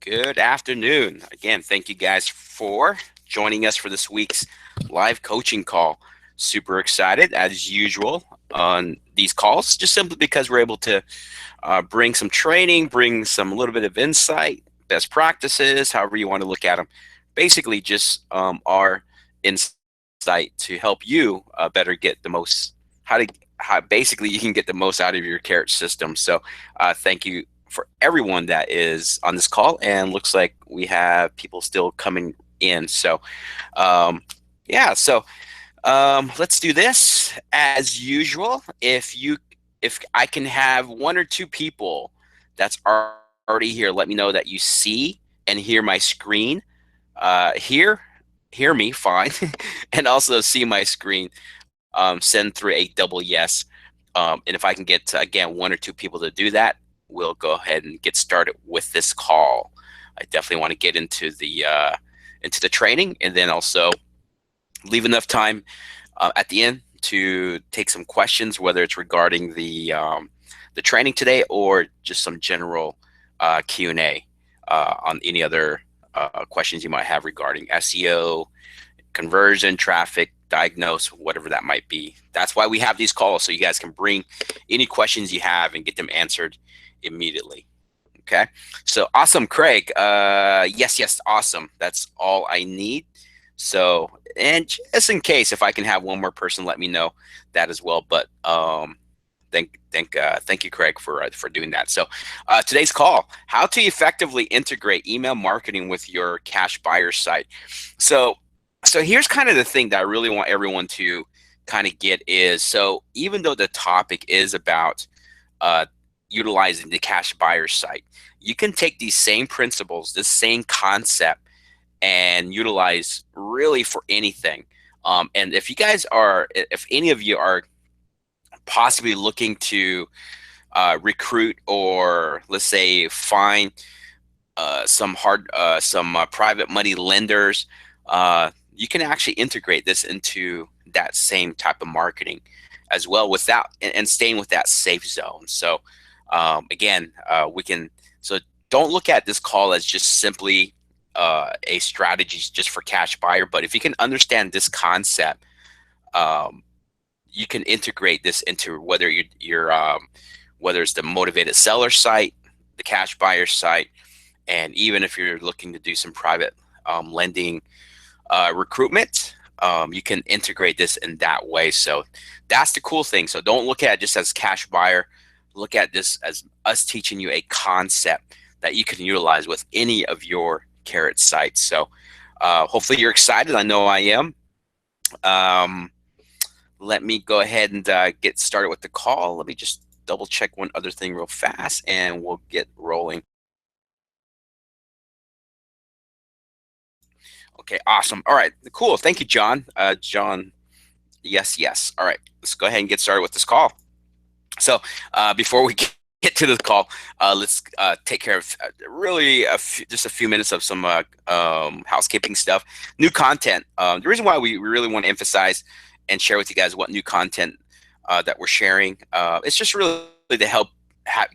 Good afternoon. Again, thank you guys for joining us for this week's live coaching call. Super excited, as usual, on these calls, just simply because we're able to bring some training, bring some little bit of insight, best practices, however you want to look at them. Basically, just our insight to help you better get the most, how basically you can get the most out of your carrot system. So, thank you for everyone that is on this call, and looks like we have people still coming in. So, um, yeah, so let's do this as usual. If I can have one or two people that's already here, let me know that you see and hear my screen. Hear me fine, and also see my screen. Send through a double yes. And if I can get again one or two people to do that, we'll go ahead and get started with this call. I definitely want to get into the training, and then also leave enough time at the end to take some questions, whether it's regarding the training today or just some general Q&A on any other questions you might have regarding SEO, conversion, traffic, diagnose, whatever that might be. That's why we have these calls, so you guys can bring any questions you have and get them answered immediately. Okay, so awesome, Craig. Yes, awesome. That's all I need. So, and just in case, if I can have one more person, let me know that as well. But thank you, Craig, for doing that. So, today's call: how to effectively integrate email marketing with your cash buyer site. So, so here's kind of the thing that I really want everyone to kind of get is, so even though the topic is about uh, utilizing the cash buyer site, you can take these same principles, this same concept, and utilize really for anything. And if you guys are, if any of you are possibly looking to recruit, or let's say find some private money lenders, you can actually integrate this into that same type of marketing as well, without and staying with that safe zone. So again, we can, so don't look at this call as just simply a strategy just for cash buyer, but if you can understand this concept, um, you can integrate this into whether whether it's the motivated seller site, the cash buyer site, and even if you're looking to do some private lending recruitment, you can integrate this in that way. So that's the cool thing. So don't look at it just as cash buyer. Look at this as us teaching you a concept that you can utilize with any of your carrot sites. So hopefully you're excited. I know I am. Um, Let me go ahead and get started with the call. Let me just double check one other thing real fast, and we'll get rolling. Okay, awesome. All right, cool. Thank you, John. John, yes. All right, let's go ahead and get started with this call. So before we get to the call, let's take care of really just a few minutes of some housekeeping stuff. New content. The reason why we really want to emphasize and share with you guys what new content that we're sharing, it's just really to help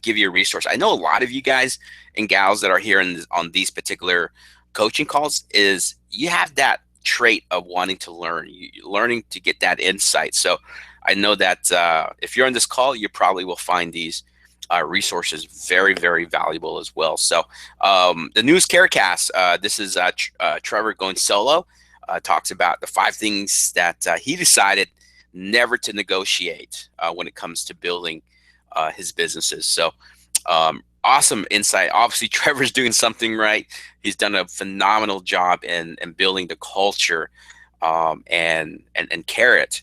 give you a resource. I know a lot of you guys and gals that are here on these particular coaching calls is you have that trait of wanting to learn, learning to get that insight. So I know that if you're on this call, you probably will find these resources very, very valuable as well. So the news Carecast, this is Trevor going solo, talks about the 5 things that he decided never to negotiate when it comes to building his businesses. So awesome insight. Obviously, Trevor's doing something right. He's done a phenomenal job in building the culture and Carrot,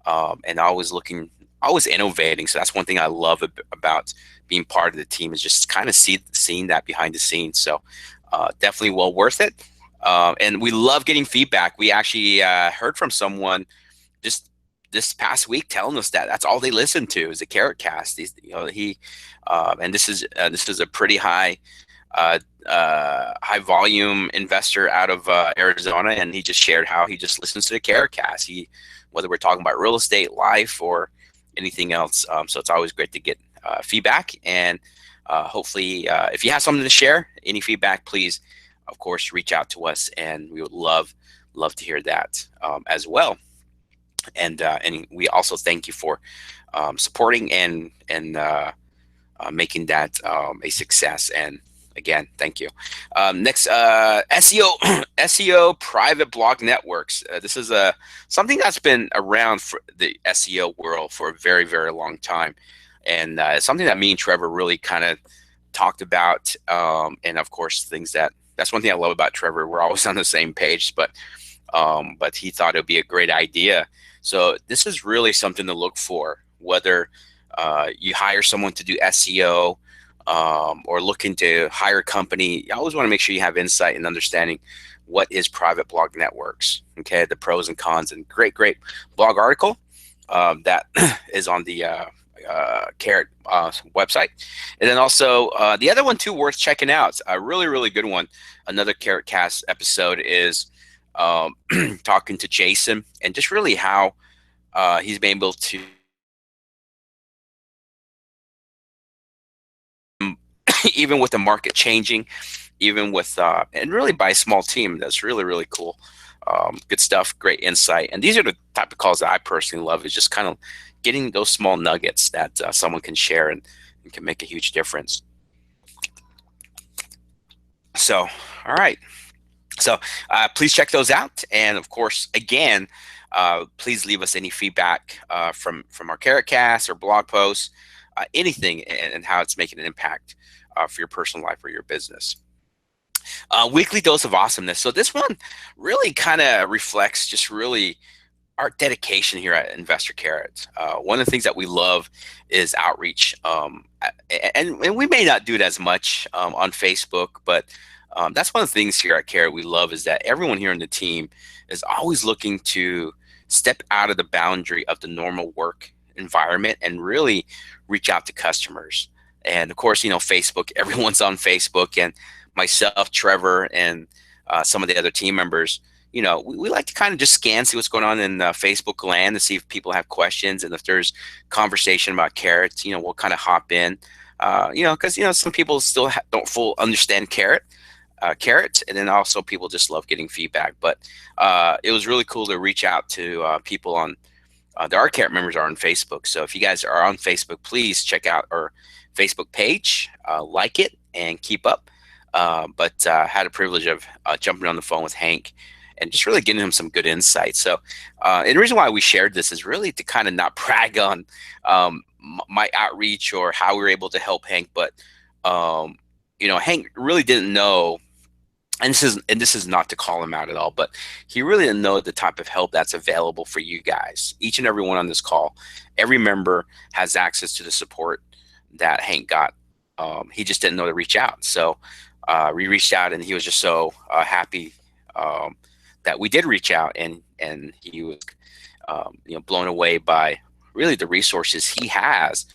and always innovating. So that's one thing I love about being part of the team, is just kind of seeing that behind the scenes. So definitely well worth it. And we love getting feedback. We actually heard from someone just this past week telling us that that's all they listen to is the Carrot Cast. And this is a pretty high volume investor out of Arizona, and he just shared how he just listens to the Carrot Cast. Whether we're talking about real estate, life, or anything else. So it's always great to get feedback, and Hopefully, if you have something to share, any feedback, please, of course, reach out to us, and we would love to hear that as well. And we also thank you for supporting and making that a success. And again, thank you. Next, SEO SEO private blog networks. This is something that's been around for the SEO world for a very long time, and it's something that me and Trevor really kind of talked about. And of course, that's one thing I love about Trevor. We're always on the same page, but he thought it would be a great idea. So this is really something to look for, whether you hire someone to do SEO or looking to hire a company. You always want to make sure you have insight and understanding what is private blog networks, okay, the pros and cons, and great blog article that is on the Carrot website. And then also the other one too worth checking out, a really good one, another Carrot Cast episode is talking to Jason, and just really how he's been able to even with the market changing, even with and really by a small team. That's really cool. Good stuff, great insight. And these are the type of calls that I personally love, is just kind of getting those small nuggets that someone can share and can make a huge difference. So, all right. So please check those out. And of course, again, please leave us any feedback from our Carrot Cast or blog posts, anything, and how it's making an impact for your personal life or your business. Weekly dose of awesomeness. So this one really kind of reflects just really our dedication here at Investor Carrot. One of the things that we love is outreach, and we may not do it as much on Facebook, but that's one of the things here at Carrot we love, is that everyone here on the team is always looking to step out of the boundary of the normal work environment and really reach out to customers. And of course, Facebook, everyone's on Facebook, and myself, Trevor, and some of the other team members, we like to kind of just scan, see what's going on in Facebook land, to see if people have questions, and if there's conversation about Carrots, we'll kind of hop in, because some people still don't full understand Carrot, and then also people just love getting feedback. But it was really cool to reach out to people on our Carrot members are on Facebook. So if you guys are on Facebook, please check out our Facebook page, like it, and keep up. But had a privilege of jumping on the phone with Hank and just really getting him some good insights. So and the reason why we shared this is really to kind of not brag on my outreach or how we were able to help Hank, but Hank really didn't know, and this is not to call him out at all, but he really didn't know the type of help that's available for you guys. Each and every one on this call, every member has access to the support that Hank got. He just didn't know to reach out. So we reached out, and he was just so happy that we did reach out, and he was blown away by really the resources he has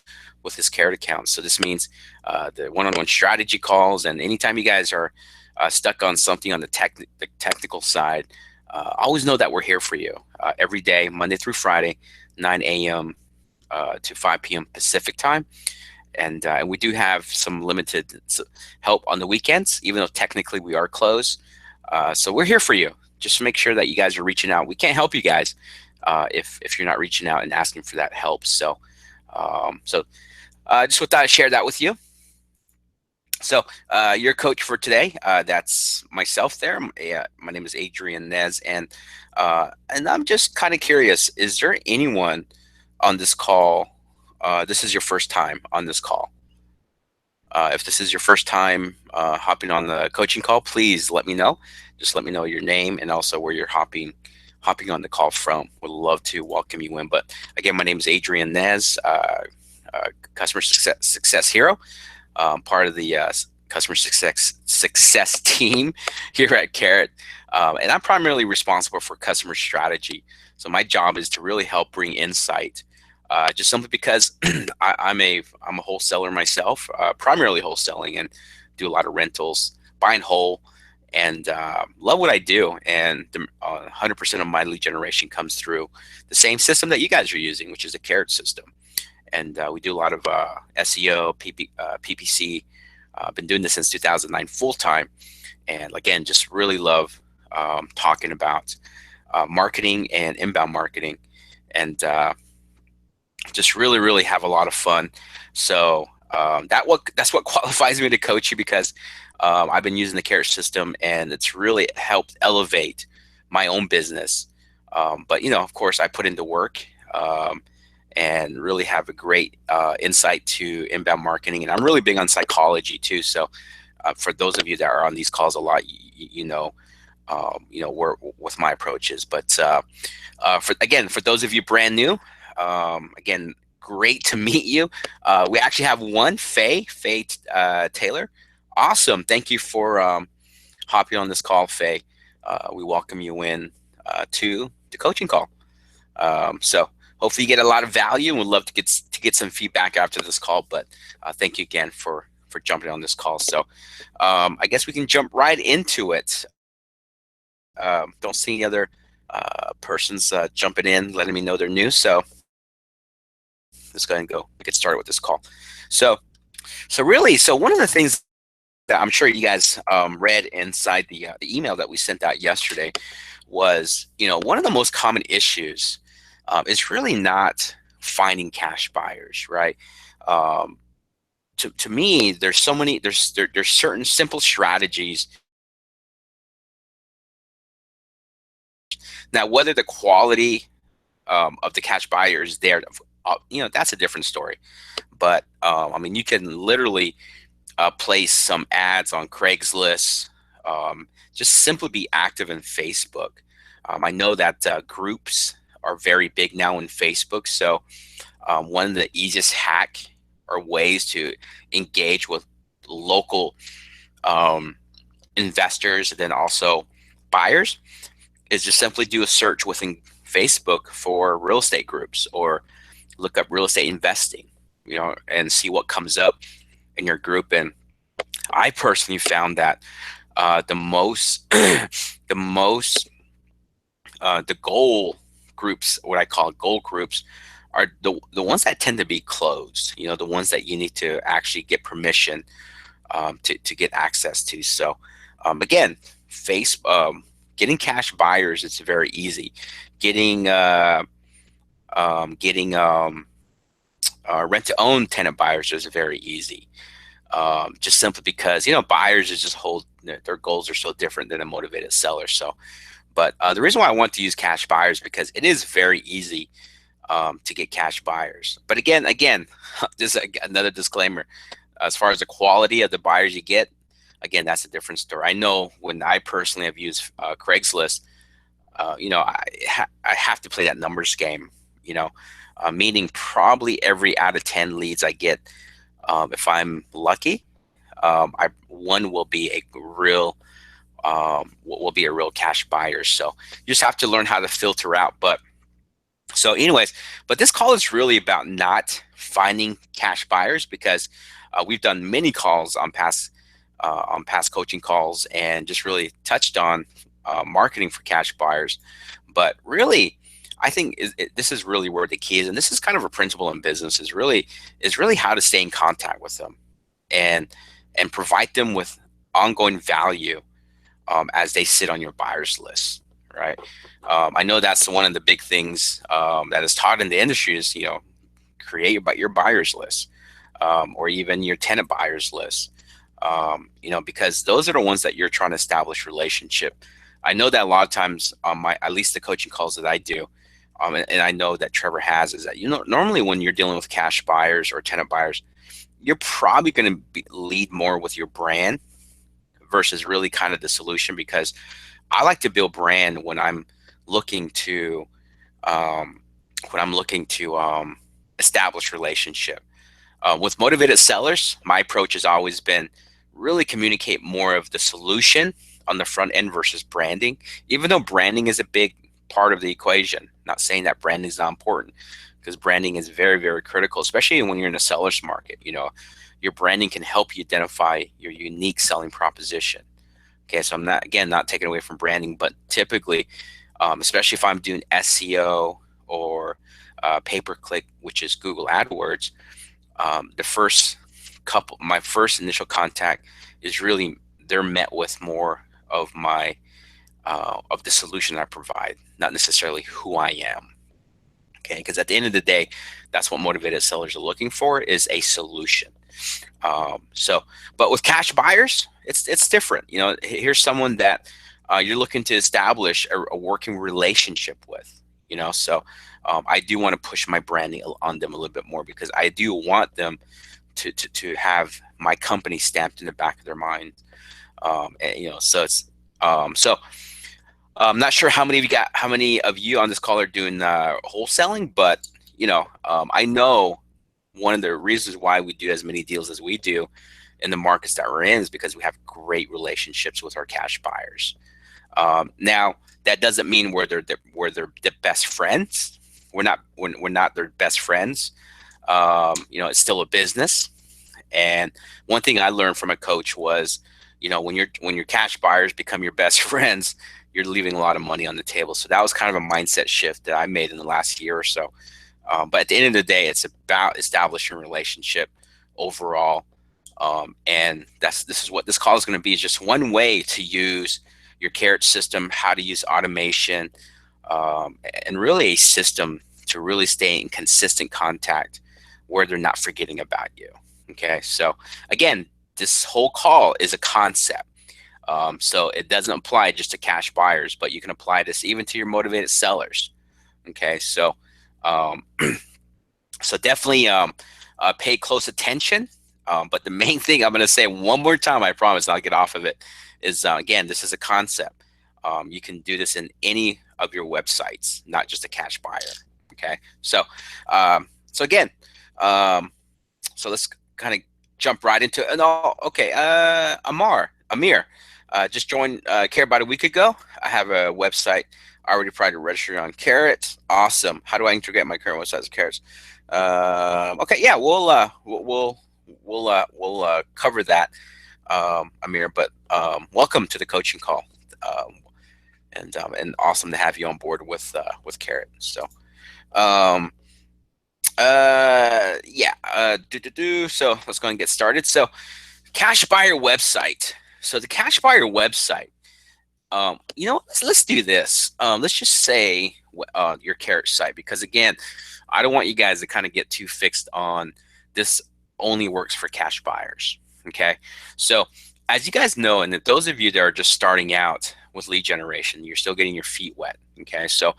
with his Carrot account. So this means the one-on-one strategy calls, and anytime you guys are stuck on something on the technical side, always know that we're here for you every day, Monday through Friday, 9 a.m. To 5 p.m. Pacific time. And we do have some limited help on the weekends, even though technically we are closed. So we're here for you. Just make sure that you guys are reaching out. We can't help you guys if you're not reaching out and asking for that help. So just thought I'd share that with you. So your coach for today, that's myself there. My name is Adrian Nez, and I'm just kind of curious, is there anyone on this call, this is your first time on this call? If this is your first time hopping on the coaching call, please let me know. Just let me know your name and also where you're hopping on the call from. Would love to welcome you in. But again, my name is Adrian Nez, customer success hero, part of the customer success team here at Carrot, and I'm primarily responsible for customer strategy. So my job is to really help bring insight. Just simply because I'm a wholesaler myself, primarily wholesaling, and do a lot of rentals, buying whole, and love what I do. And 100% of my lead generation comes through the same system that you guys are using, which is a Carrot system. and we do a lot of SEO, PPC. I've been doing this since 2009 full time, and again, just really love talking about marketing and inbound marketing, and just really have a lot of fun. So that's what qualifies me to coach you, because I've been using the carrot system, and it's really helped elevate my own business. But of course, I put into work, and really have a great insight to inbound marketing, and I'm really big on psychology too. So for those of you that are on these calls a lot, where with my approaches. But for those of you brand new, again, great to meet you. We actually have one, Faye Taylor. Awesome. Thank you for hopping on this call, Faye. We welcome you in to the coaching call. So hopefully you get a lot of value, and we'd love to get some feedback after this call. But thank you again for jumping on this call. So I guess we can jump right into it. Don't see any other persons jumping in, letting me know they're new. So let's go ahead and get started with this call. So one of the things that I'm sure you guys read inside the email that we sent out yesterday was, one of the most common issues is really not finding cash buyers, right? To me, there's certain simple strategies. Now, whether the quality of the cash buyer is there, that's a different story. But you can literally place some ads on Craigslist, just simply be active in Facebook. I know that groups are very big now in Facebook. So one of the easiest hack or ways to engage with local investors and then also buyers is just simply do a search within Facebook for real estate groups, or look up real estate investing, and see what comes up in your group. And I personally found that the goal groups, what I call goal groups, are the ones that tend to be closed. The ones that you need to actually get permission to get access to. So again, getting cash buyers, it's very easy. Getting rent to own tenant buyers is very easy. Just simply because buyers is just their goals are so different than a motivated seller. So, but the reason why I want to use cash buyers, because it is very easy to get cash buyers. But again, just another disclaimer: as far as the quality of the buyers you get, again, that's a different story. I know when I personally have used Craigslist, I have to play that numbers game. Meaning probably every out of 10 leads I get, if I'm lucky, one will be a real cash buyer. So you just have to learn how to filter out. But this call is really about not finding cash buyers, because we've done many calls on past coaching calls and just really touched on marketing for cash buyers. But really, I think this is really where the key is, and this is kind of a principle in business, is really how to stay in contact with them and provide them with ongoing value as they sit on your buyers list, right? I know that's one of the big things that is taught in the industry is, create your buyers list, or even your tenant buyers list, because those are the ones that you're trying to establish relationship. I know that a lot of times on at least the coaching calls that I do, and I know that Trevor has, is that normally when you're dealing with cash buyers or tenant buyers, you're probably going to lead more with your brand versus really kind of the solution, because I like to build brand when I'm looking to establish relationship. With motivated sellers, my approach has always been really communicate more of the solution on the front end versus branding, even though branding is a big part of the equation. Not saying that branding is not important, because branding is very, very critical, especially when you're in a seller's market. Your branding can help you identify your unique selling proposition. Okay, so I'm not taking away from branding, but typically, especially if I'm doing SEO or pay-per-click, which is Google AdWords, the first my first initial contact is really they're met with more of my of the solution I provide, not necessarily who I am. Okay, because at the end of the day, that's what motivated sellers are looking for, is a solution. So, but with cash buyers, it's different. You know, here's someone that you're looking to establish a working relationship with. You know, so I do want to push my branding on them a little bit more, because I do want them to have my company stamped in the back of their mind. And, you know, so it's so I'm not sure how many of you on this call are doing wholesaling, but you know, I know one of the reasons why we do as many deals as we do in the markets that we're in is because we have great relationships with our cash buyers. Now, that doesn't mean we're the best friends. We're not their best friends. You know, it's still a business. And one thing I learned from a coach was, you know, when your cash buyers become your best friends, you're leaving a lot of money on the table. So that was kind of a mindset shift that I made in the last year or so. But at the end of the day, it's about establishing a relationship overall. And this is what this call is going to be, is just one way to use your Carrot system, how to use automation, and really a system to really stay in consistent contact where they're not forgetting about you. Okay, so again, this whole call is a concept. So it doesn't apply just to cash buyers, but you can apply this even to your motivated sellers. Okay, so so definitely pay close attention. But the main thing I'm going to say one more time, I promise, and I'll get off of it, is again, this is a concept. You can do this in any of your websites, not just a cash buyer. Okay, so so again, so let's kind of jump right into it. No, okay, Amir, just joined Care about a week ago. I have a website already prior to registering on Carrot. Awesome. How do I integrate my current website with Carrots? Okay, yeah, we'll cover that, Amir. But welcome to the coaching call, and awesome to have you on board with Carrot. So yeah, so let's go and get started. So cash buyer website. So the cash buyer website, you know, let's do this. Let's just say your Carrot site, because again, I don't want you guys to kind of get too fixed on this only works for cash buyers. Okay, so as you guys know, and that those of you that are just starting out with lead generation, you're still getting your feet wet. Okay, so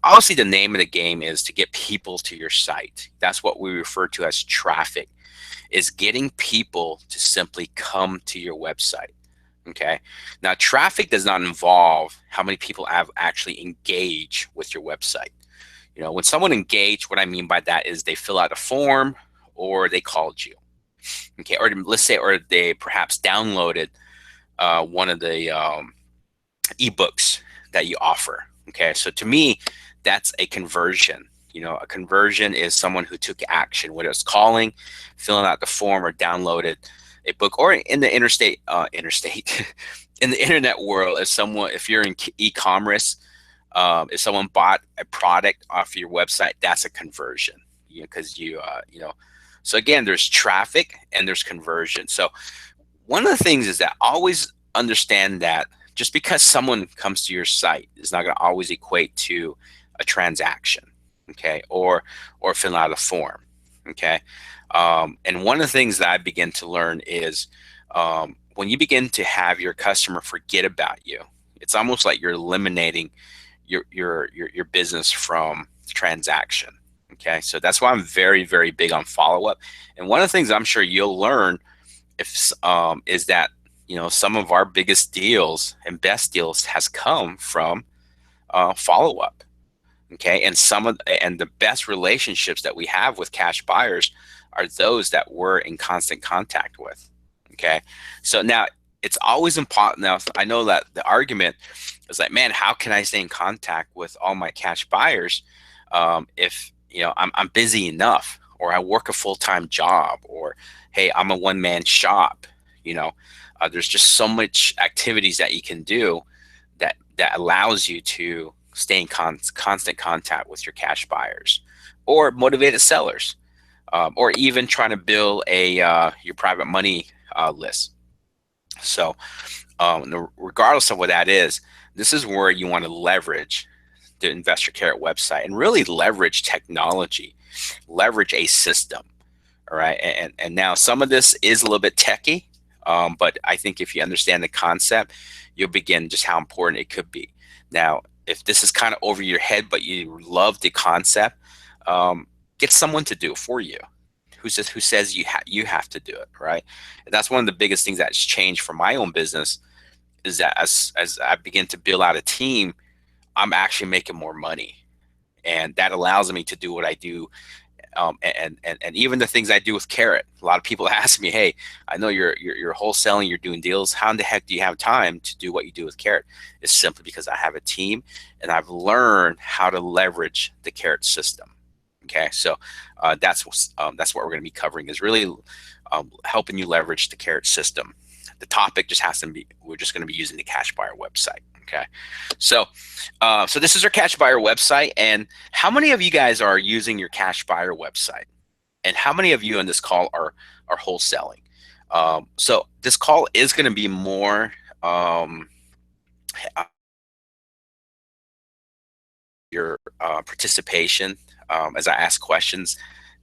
obviously the name of the game is to get people to your site. That's what we refer to as traffic, is getting people to simply come to your website. Okay, now traffic does not involve how many people have actually engaged with your website. You know, when someone engaged, what I mean by that is they fill out a form or they called you. Okay, or let's say, or they perhaps downloaded one of the ebooks that you offer. Okay, so to me, that's a conversion. You know, a conversion is someone who took action, whether it's calling, filling out the form, or downloaded a book. Or in the in the internet world, if you're in e-commerce, if someone bought a product off your website, that's a conversion. Because you know, so again, there's traffic and there's conversion. So one of the things is that always understand that just because someone comes to your site is not going to always equate to a transaction, okay, or fill out a form, okay. And one of the things that I begin to learn is when you begin to have your customer forget about you, it's almost like you're eliminating your business from transaction. Okay, so that's why I'm very, very big on follow-up. And one of the things I'm sure you'll learn is that, you know, some of our biggest deals and best deals has come from follow-up. Okay, and the best relationships that we have with cash buyers are those that we're in constant contact with. Okay, so now it's always important. Now I know that the argument is like, man, how can I stay in contact with all my cash buyers if, you know, I'm busy enough, or I work a full-time job, or hey, I'm a one-man shop. You know, there's just so much activities that you can do that allows you to stay in constant contact with your cash buyers or motivated sellers, or even trying to build a your private money list. So regardless of what that is, this is where you want to leverage the Investor Carrot website and really leverage technology, leverage a system. All right. And now some of this is a little bit techy, but I think if you understand the concept, you'll begin just how important it could be. Now, if this is kind of over your head, but you love the concept, get someone to do it for you. Who says you have to do it, right? And that's one of the biggest things that's changed for my own business is that as I begin to build out a team, I'm actually making more money, and that allows me to do what I do. And even the things I do with Carrot, a lot of people ask me, "Hey, I know you're wholesaling, you're doing deals. How in the heck do you have time to do what you do with Carrot?" It's simply because I have a team, and I've learned how to leverage the Carrot system. Okay, so that's what we're going to be covering is really helping you leverage the Carrot system. The topic just has to be we're just going to be using the Cash Buyer website. Okay, so so this is our Cash Buyer website, and how many of you guys are using your Cash Buyer website, and how many of you on this call are wholesaling? So this call is going to be more your participation as I ask questions,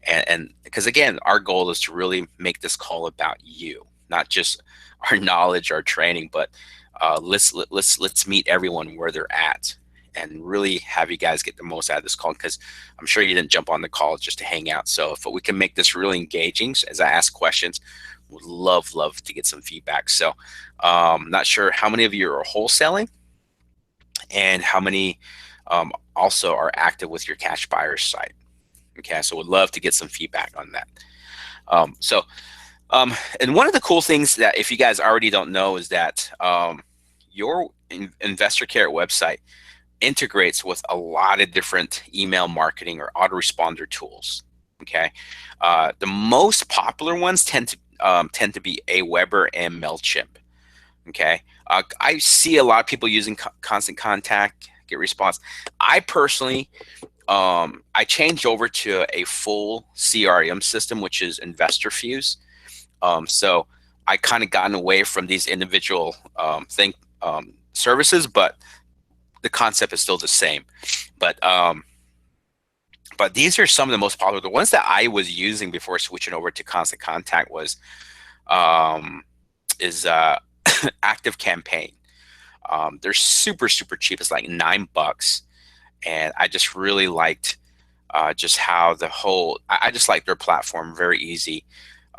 and because again, our goal is to really make this call about you, not just our knowledge, our training, but let's meet everyone where they're at, and really have you guys get the most out of this call. Because I'm sure you didn't jump on the call just to hang out. So if we can make this really engaging as I ask questions, would love to get some feedback. So not sure how many of you are wholesaling and how many also are active with your cash buyers site. Okay, so would love to get some feedback on that. So and one of the cool things that if you guys already don't know is that your Investor Carrot website integrates with a lot of different email marketing or autoresponder tools. Okay, the most popular ones tend to be Aweber and Mailchimp. Okay, I see a lot of people using Constant Contact, Get Response. I personally I changed over to a full CRM system, which is Investor Fuse. So I kind of gotten away from these individual services, but the concept is still the same. But these are some of the most popular. The ones that I was using before switching over to Constant Contact was Active Campaign. They're super cheap. It's like $9, and I just really liked just how the whole. I just like their platform. Very easy.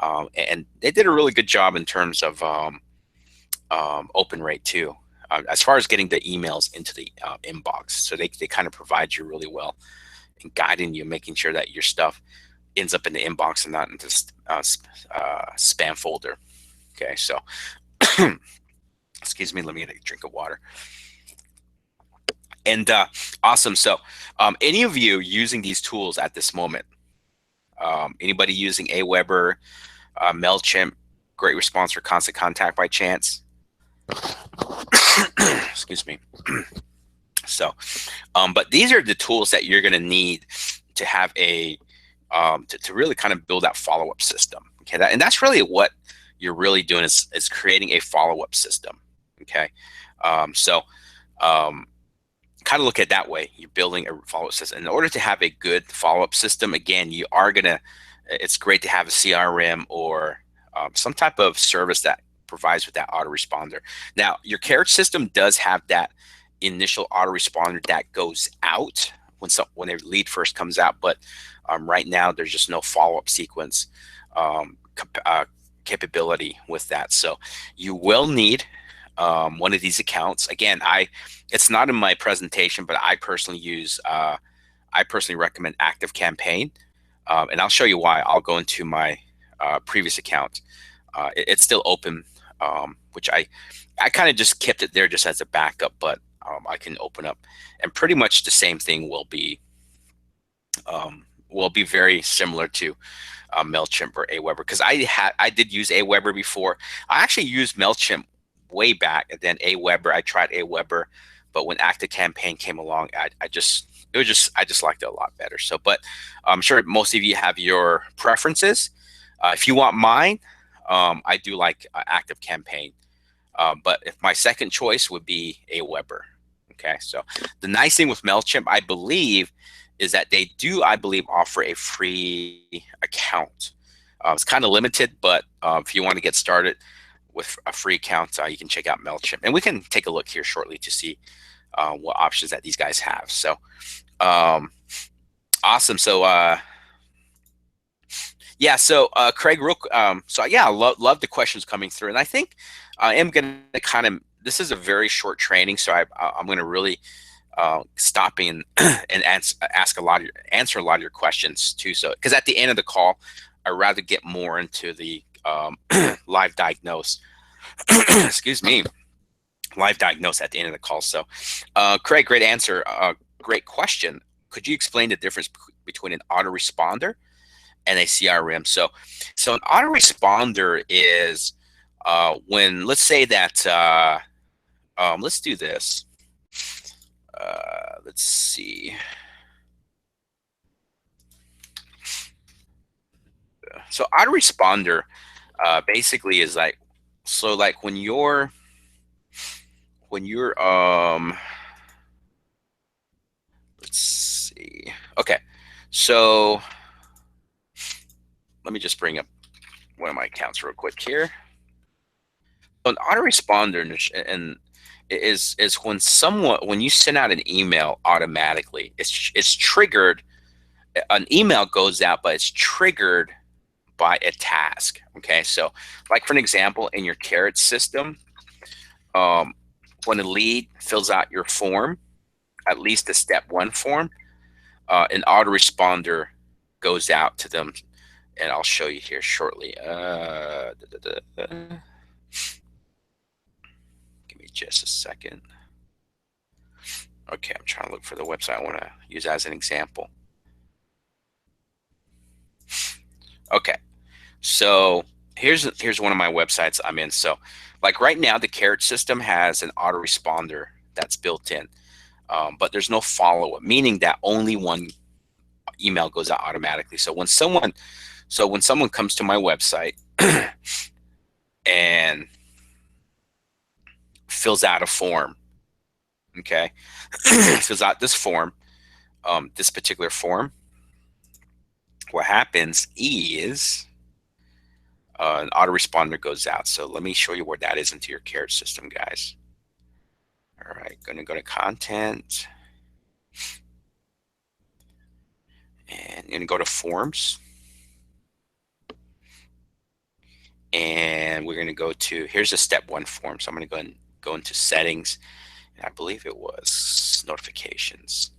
And they did a really good job in terms of open rate too, as far as getting the emails into the inbox. So they kind of provide you really well in guiding you, making sure that your stuff ends up in the inbox and not in this spam folder. Okay, so excuse me, let me get a drink of water. And awesome. So any of you using these tools at this moment? Anybody using Aweber, Mailchimp, Great Response, or Constant Contact by chance? Excuse me. So, but these are the tools that you're going to need to have a to really kind of build that follow-up system. Okay, and that's really what you're really doing is creating a follow-up system. Okay, so kind of look at it that way. You're building a follow-up system. In order to have a good follow-up system, again, you are gonna. It's great to have a CRM or some type of service that provides with that autoresponder. Now, your Carrot system does have that initial autoresponder that goes out when a lead first comes out, but right now there's just no follow-up sequence capability with that. So you will need one of these accounts. Again, it's not in my presentation, but I personally recommend Active Campaign, and I'll show you why. I'll go into my previous account. It's still open, which I kind of just kept it there just as a backup, but I can open up, and pretty much the same thing will be very similar to Mailchimp or Aweber, because I did use Aweber before. I actually used Mailchimp way back, and then Aweber. I tried Aweber But when Active Campaign came along, I just liked it a lot better. So, but I'm sure most of you have your preferences. If you want mine, I do like Active Campaign. But if my second choice would be Aweber. Okay, so the nice thing with MailChimp, I believe, is that they do, I believe, offer a free account. It's kind of limited, but if you want to get started with a free account, you can check out MailChimp. And we can take a look here shortly to see what options that these guys have. So um, awesome. So yeah, so Craig, so yeah, I love the questions coming through, and I think I am going to kind of. This is a very short training, so I'm going to really stop in and answer a lot of your questions too. So because at the end of the call, I'd rather get more into the live diagnose. Excuse me, live diagnose at the end of the call. So, Craig, great answer. Great question. Could you explain the difference between an autoresponder and a CRM? So an autoresponder is when, let's say that, let's do this. Let's see. So autoresponder basically is like, so like when you're let's see. Okay, so let me just bring up one of my accounts real quick here. An autoresponder and is when you send out an email automatically, it's triggered. An email goes out, but it's triggered by a task. Okay, so like for an example, in your Carrot system, um, when a lead fills out your form, at least the step one form, an autoresponder goes out to them, and I'll show you here shortly. Give me just a second. Okay, I'm trying to look for the website I want to use as an example. Okay, so here's one of my websites I'm in. So, like right now, the Carrot system has an autoresponder that's built in, but there's no follow-up, meaning that only one email goes out automatically. So when someone comes to my website and fills out a form, okay, fills out this form, this particular form, what happens is an autoresponder goes out. So let me show you where that is into your Carrot system, guys. All right, going to go to content, and you're going to go to forms, and we're going to go to, here's a step one form. So I'm going to go into settings, and I believe it was notifications.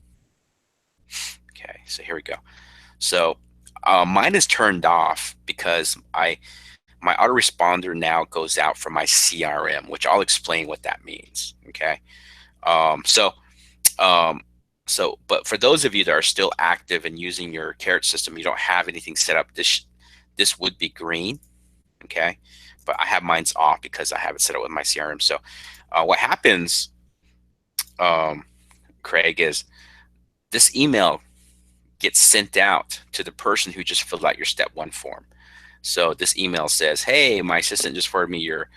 Okay, so here we go. So mine is turned off because my autoresponder now goes out from my CRM, which I'll explain what that means. Okay, um, so um, but for those of you that are still active and using your Carrot system, you don't have anything set up. This would be green. Okay, but I have mine's off because I have it set up with my CRM. So what happens, Craig, is this email gets sent out to the person who just filled out your step one form. So this email says, "Hey, my assistant just forwarded me your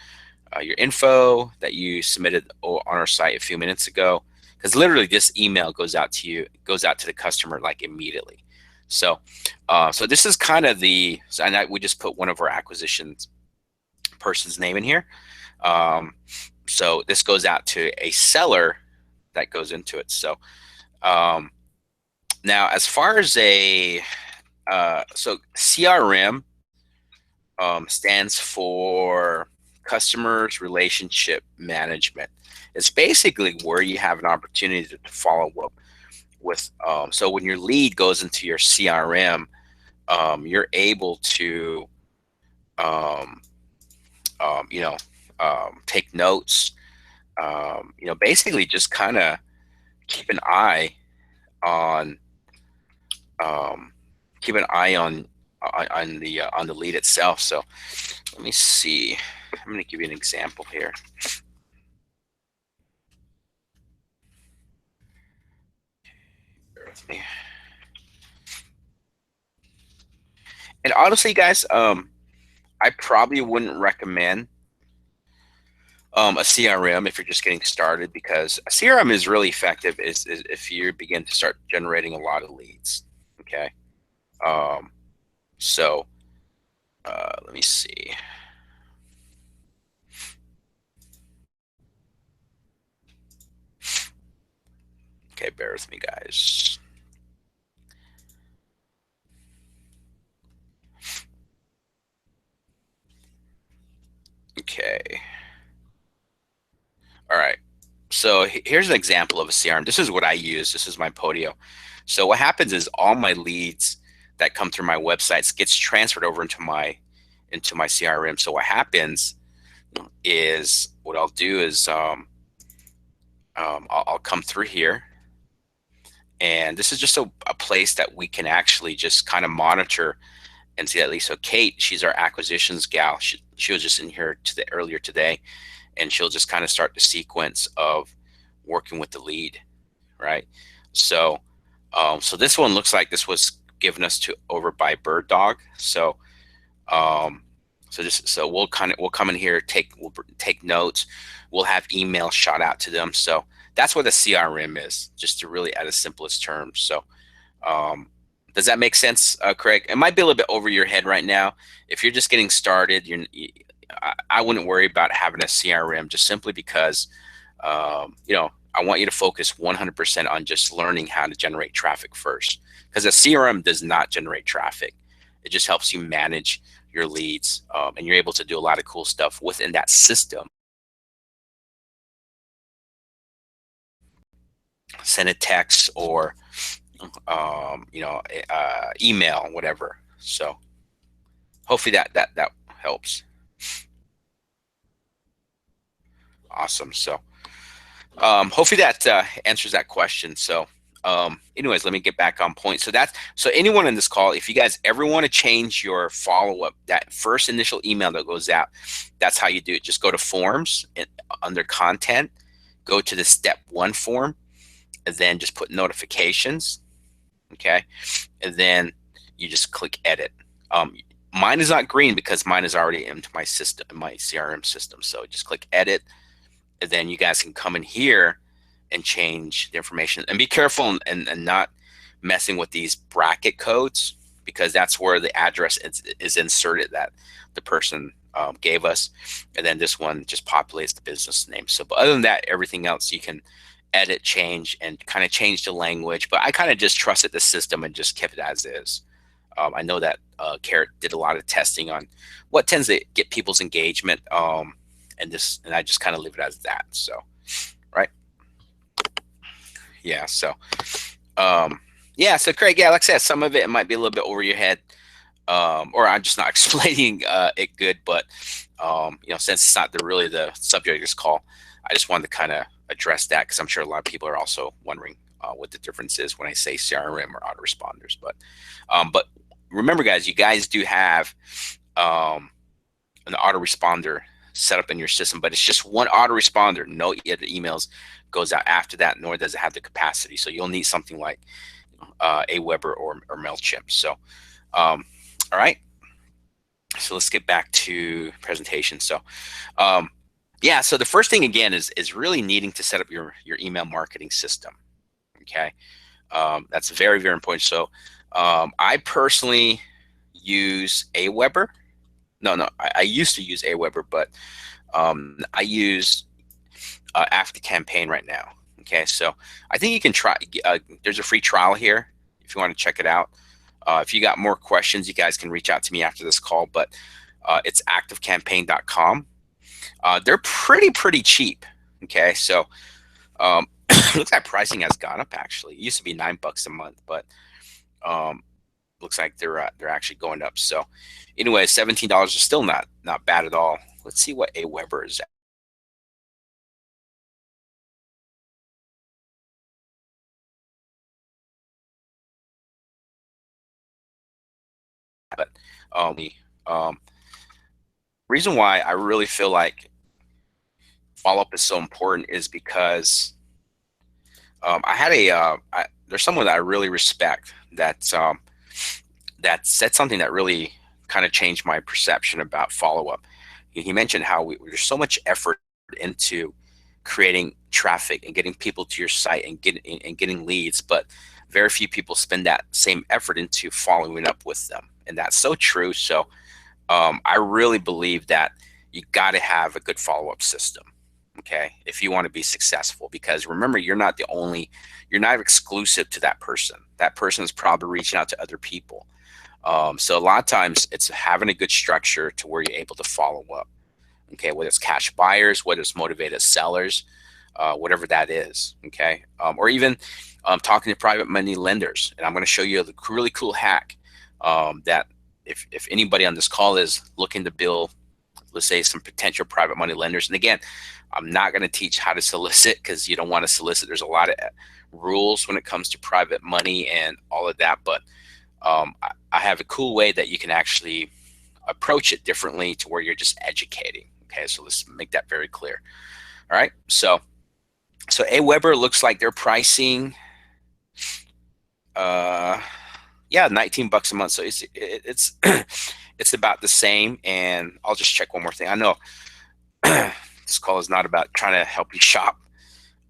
info that you submitted on our site a few minutes ago." Because literally, this email goes out to you, goes out to the customer like immediately. So, so this is kind of we just put one of our acquisitions person's name in here. So this goes out to a seller that goes into it. So now, as far as so CRM stands for Customers Relationship Management. It's basically where you have an opportunity to follow up with. So when your lead goes into your CRM, you're able to, um, you know, take notes. Basically just kind of keep an eye on keep an eye on the lead itself. So let me see. I'm going to give you an example here. And honestly, guys, I probably wouldn't recommend a CRM if you're just getting started, because a CRM is really effective is if you begin to start generating a lot of leads. Okay. Um, so let me see. Okay, bear with me, guys. Okay. All right. So here's an example of a CRM. This is what I use. This is my Podio. So what happens is all my leads that come through my websites gets transferred over into my CRM. So what happens is what I'll do is I'll come through here, and this is just a place that we can actually just kind of monitor and see at least. So Kate, she's our acquisitions gal. She was just in here earlier today, and she'll just kind of start the sequence of working with the lead, right? So, so this one looks like this was given us to over by Bird Dog. So, um, so we'll come in here, we'll take notes, we'll have emails shot out to them. So that's what a CRM is, just to really at its simplest terms. So, um, does that make sense, Craig? It might be a little bit over your head right now. If you're just getting started, I wouldn't worry about having a CRM, just simply because, I want you to focus 100% on just learning how to generate traffic first, because a CRM does not generate traffic. It just helps you manage your leads, and you're able to do a lot of cool stuff within that system. Send a text or email, whatever. So hopefully that helps. Awesome. So hopefully that answers that question. So anyways, let me get back on point. So anyone in this call, if you guys ever want to change your follow-up, that first initial email that goes out, that's how you do it. Just go to forms and under content, go to the step 1 form, and then just put notifications. Okay. And then you just click edit. Mine is not green because mine is already into my system, my CRM system. So just click edit, and then you guys can come in here and change the information. And be careful and not messing with these bracket codes, because that's where the address is inserted that the person gave us. And then this one just populates the business name. So, but other than that, everything else you can edit, change, and kind of change the language. But I kind of just trusted the system and just kept it as is. I know that Carrot did a lot of testing on what tends to get people's engagement, and I just kind of leave it as that. So, right, yeah. So, um, yeah. So, Craig, yeah, like I said, some of it might be a little bit over your head, or I'm just not explaining it good. But since it's not really the subject of this call, I just wanted to kind of address that, because I'm sure a lot of people are also wondering what the difference is when I say CRM or autoresponders. But remember, guys, you guys do have an autoresponder set up in your system, but it's just one autoresponder. No other emails goes out after that, nor does it have the capacity. So you'll need something like Aweber or MailChimp. So, all right. So let's get back to presentation. So, yeah. So the first thing again is really needing to set up your email marketing system. Okay, that's very, very important. So, I personally use Aweber. No, I used to use Aweber, but I use After Campaign right now. Okay, so I think you can try. There's a free trial here if you want to check it out. If you got more questions, you guys can reach out to me after this call. But it's activecampaign.com. They're pretty cheap. Okay, so looks like pricing has gone up actually. It used to be $9 a month, but um, looks like they're actually going up. So anyway, $17 is still not bad at all. Let's see what Aweber is at. But the um, reason why I really feel like follow up is so important is because I had there's someone that I really respect that said something that really kind of changed my perception about follow up. He mentioned how there's so much effort into creating traffic and getting people to your site and getting leads, but very few people spend that same effort into following up with them, and that's so true. So I really believe that you got to have a good follow up system. Okay, if you want to be successful, because remember, you're not exclusive to that person. That person is probably reaching out to other people. So a lot of times it's having a good structure to where you're able to follow up. Okay, whether it's cash buyers, whether it's motivated sellers, whatever that is. Okay, or even talking to private money lenders. And I'm going to show you a really cool hack that if anybody on this call is looking to build, let's say, some potential private money lenders. And again, I'm not going to teach how to solicit because you don't want to solicit. There's a lot of rules when it comes to private money and all of that. But I have a cool way that you can actually approach it differently to where you're just educating. Okay, so let's make that very clear. All right, so AWeber looks like they're pricing, yeah, 19 bucks a month. So it's it's about the same. And I'll just check one more thing. I know this call is not about trying to help you shop,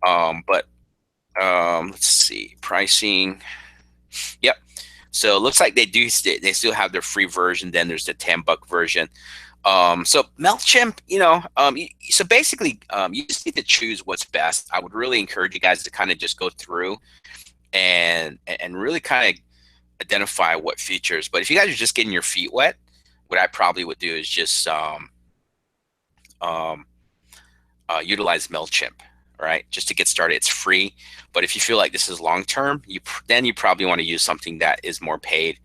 but let's see, pricing. Yep. So it looks like they still have their free version. Then there's the 10-buck version. So MailChimp, so basically, you just need to choose what's best. I would really encourage you guys to kind of just go through and really kind of identify what features. But if you guys are just getting your feet wet, what I probably would do is just utilize MailChimp, right? Just to get started. It's free. But if you feel like this is long term, then you probably want to use something that is more paid.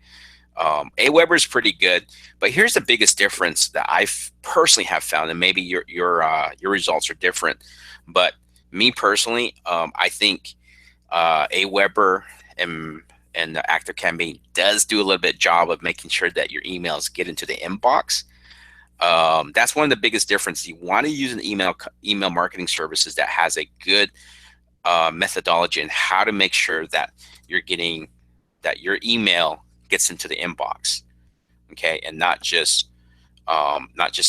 AWeber is pretty good, but here's the biggest difference that I personally have found, and maybe your results are different. But me personally, I think AWeber and the Active Campaign does do a little bit job of making sure that your emails get into the inbox. That's one of the biggest differences. You want to use an email marketing services that has a good methodology and how to make sure that your email gets into the inbox, okay, and not just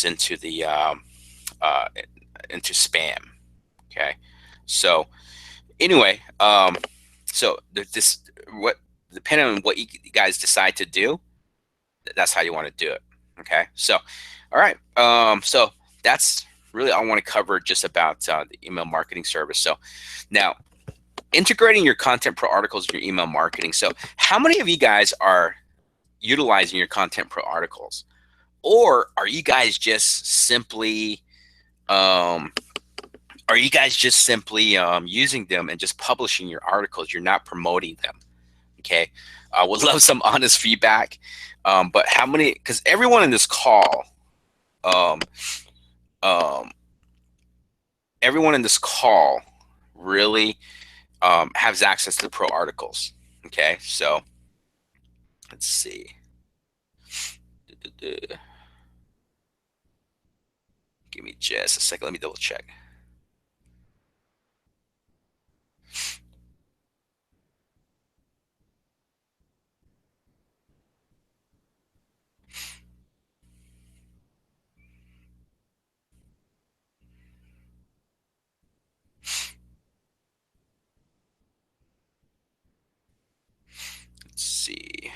into the into spam, okay. So anyway, so this what depending on what you guys decide to do, that's how you want to do it, okay. So all right, so that's really all I want to cover just about the email marketing service. So now, integrating your Content Pro articles in your email marketing. So how many of you guys are utilizing your Content Pro articles? Or are you guys just simply using them and just publishing your articles? You're not promoting them. Okay. Would love some honest feedback. But how many, because everyone in this call, everyone in this call really has access to the pro articles. Okay, so let's see. Give me just a second. Let me double check. Let's see.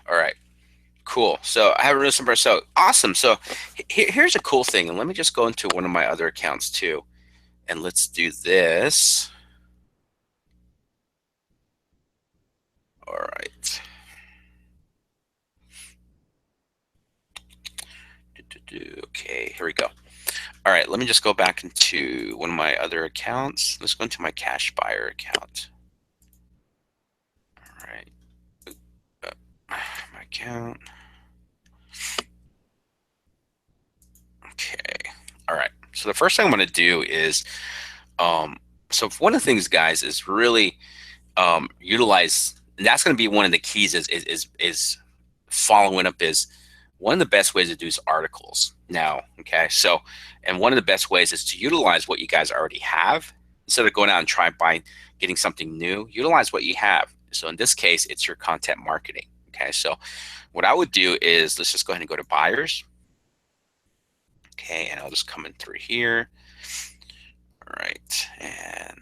All right. Cool. So I have a real number. So awesome. So here's a cool thing. And let me just go into one of my other accounts too. And let's do this. All right. Okay, here we go. All right, let me just go back into one of my other accounts. Let's go into my cash buyer account. All right. My account. Okay. All right. So the first thing I'm going to do is, so one of the things, guys, is really utilize, and that's going to be one of the keys is following up. Is one of the best ways to do is articles now. Okay. So, and one of the best ways is to utilize what you guys already have instead of going out and trying buying getting something new, utilize what you have. So in this case, it's your content marketing. Okay, so what I would do is let's just go ahead and go to buyers. Okay, and I'll just come in through here. All right, and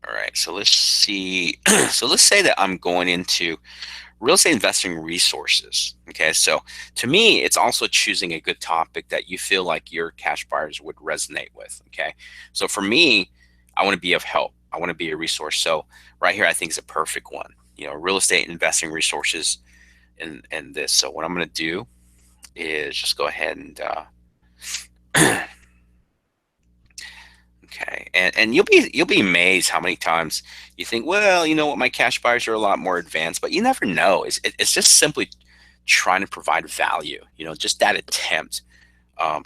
all right, so let's see. So let's say that I'm going into real estate investing resources. Okay, so to me, it's also choosing a good topic that you feel like your cash buyers would resonate with. Okay, so for me, I want to be of help. I want to be a resource. So right here, I think is a perfect one. You know, real estate investing resources in this. So what I'm going to do is just go ahead and okay, and you'll be amazed how many times you think, well, you know what, my cash buyers are a lot more advanced, but you never know. It's just simply trying to provide value. You know, just that attempt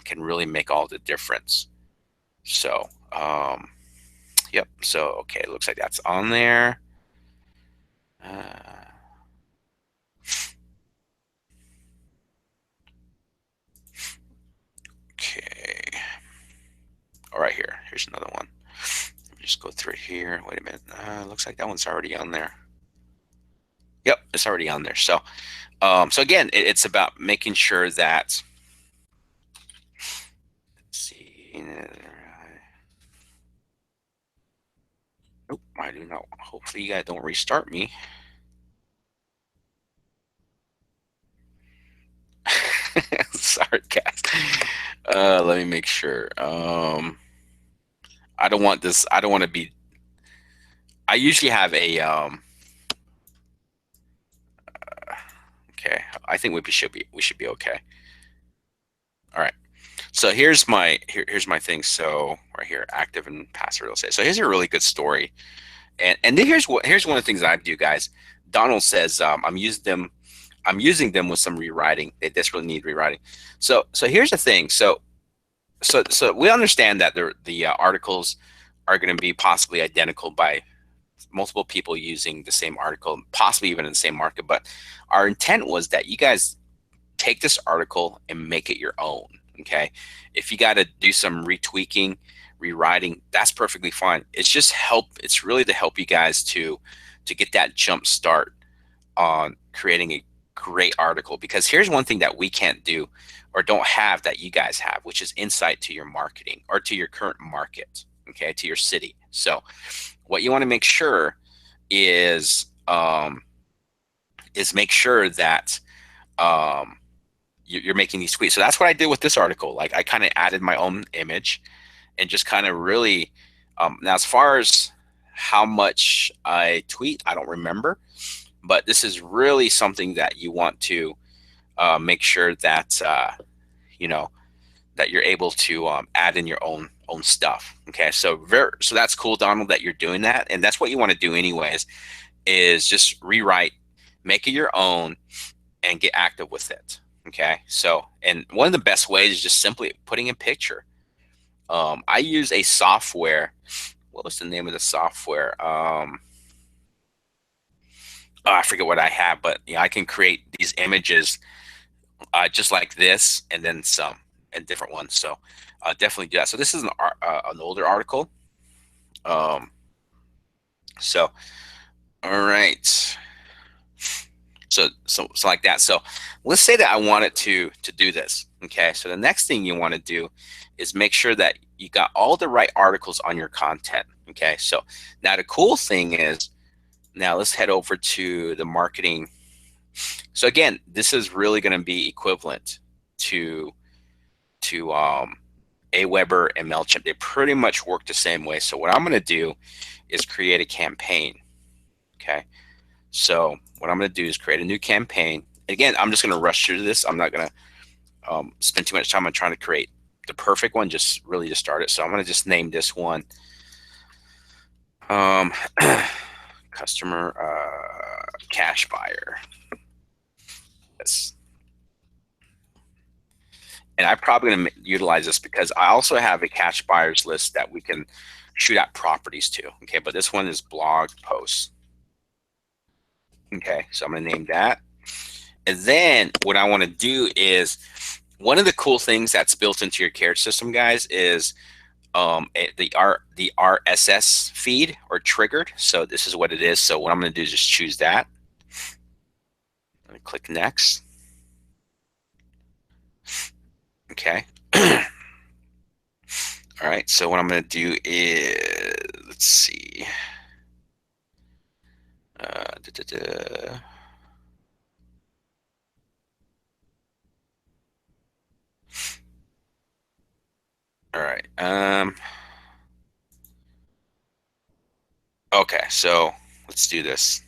can really make all the difference. So, yep. So, okay, it looks like that's on there. Uh, okay. All right, here. Here's another one. Let me just go through here. Wait a minute. Looks like that one's already on there. Yep, it's already on there. So, so again, it's about making sure that. Let's see. Nope, I do not. Hopefully, you guys don't restart me. Sorry, guys. Let me make sure. I don't want this. I don't want to be. I usually have a. Okay, I think we should be okay. All right. So here's my thing. So right here, active and passive real estate. So here's a really good story, and then here's one of the things that I do, guys. Donald says I'm using them with some rewriting. They desperately need rewriting. So here's the thing. So we understand that the articles are going to be possibly identical by multiple people using the same article, possibly even in the same market. But our intent was that you guys take this article and make it your own. Okay, if you got to do some retweaking, rewriting, that's perfectly fine. It's just help. It's really to help you guys to get that jump start on creating a great article. Because here's one thing that we can't do or don't have that you guys have, which is insight to your marketing or to your current market. Okay, to your city. So what you want to make sure is make sure that um, you're making these tweets. So that's what I did with this article. Like I kind of added my own image and just kind of really now as far as how much I tweet, I don't remember, but this is really something that you want to make sure that you know that you're able to add in your own stuff. Okay, so that's cool, Donald, that you're doing that, and that's what you want to do anyways. Is just rewrite, make it your own, and get active with it. Okay, so and one of the best ways is just simply putting a picture. I use a software. What was the name of the software? Oh, I forget what I have, but yeah, I can create these images just like this, and then some and different ones. So definitely do that. So this is an older article. Um, so all right. So like that. So let's say that I wanted to do this. Okay. So the next thing you want to do is make sure that you got all the right articles on your content. Okay. So now the cool thing is now let's head over to the marketing. So again, this is really going to be equivalent to to Aweber and MailChimp. They pretty much work the same way. So what I'm going to do is create a campaign. Okay. So what I'm going to do is create a new campaign. Again, I'm just going to rush through this. I'm not going to spend too much time on trying to create the perfect one, just really to start it. So I'm going to just name this one um, customer cash buyer. Yes. And I'm probably going to utilize this because I also have a cash buyers list that we can shoot out properties to. Okay, but this one is blog posts. Okay, so I'm going to name that. And then what I want to do is one of the cool things that's built into your carriage system, guys, is the RSS feed or triggered. So this is what it is. So what I'm going to do is just choose that. I'm going to click next. Okay. All right. So what I'm going to do is, let's see. Da, da, da. All right. Okay. So let's do this.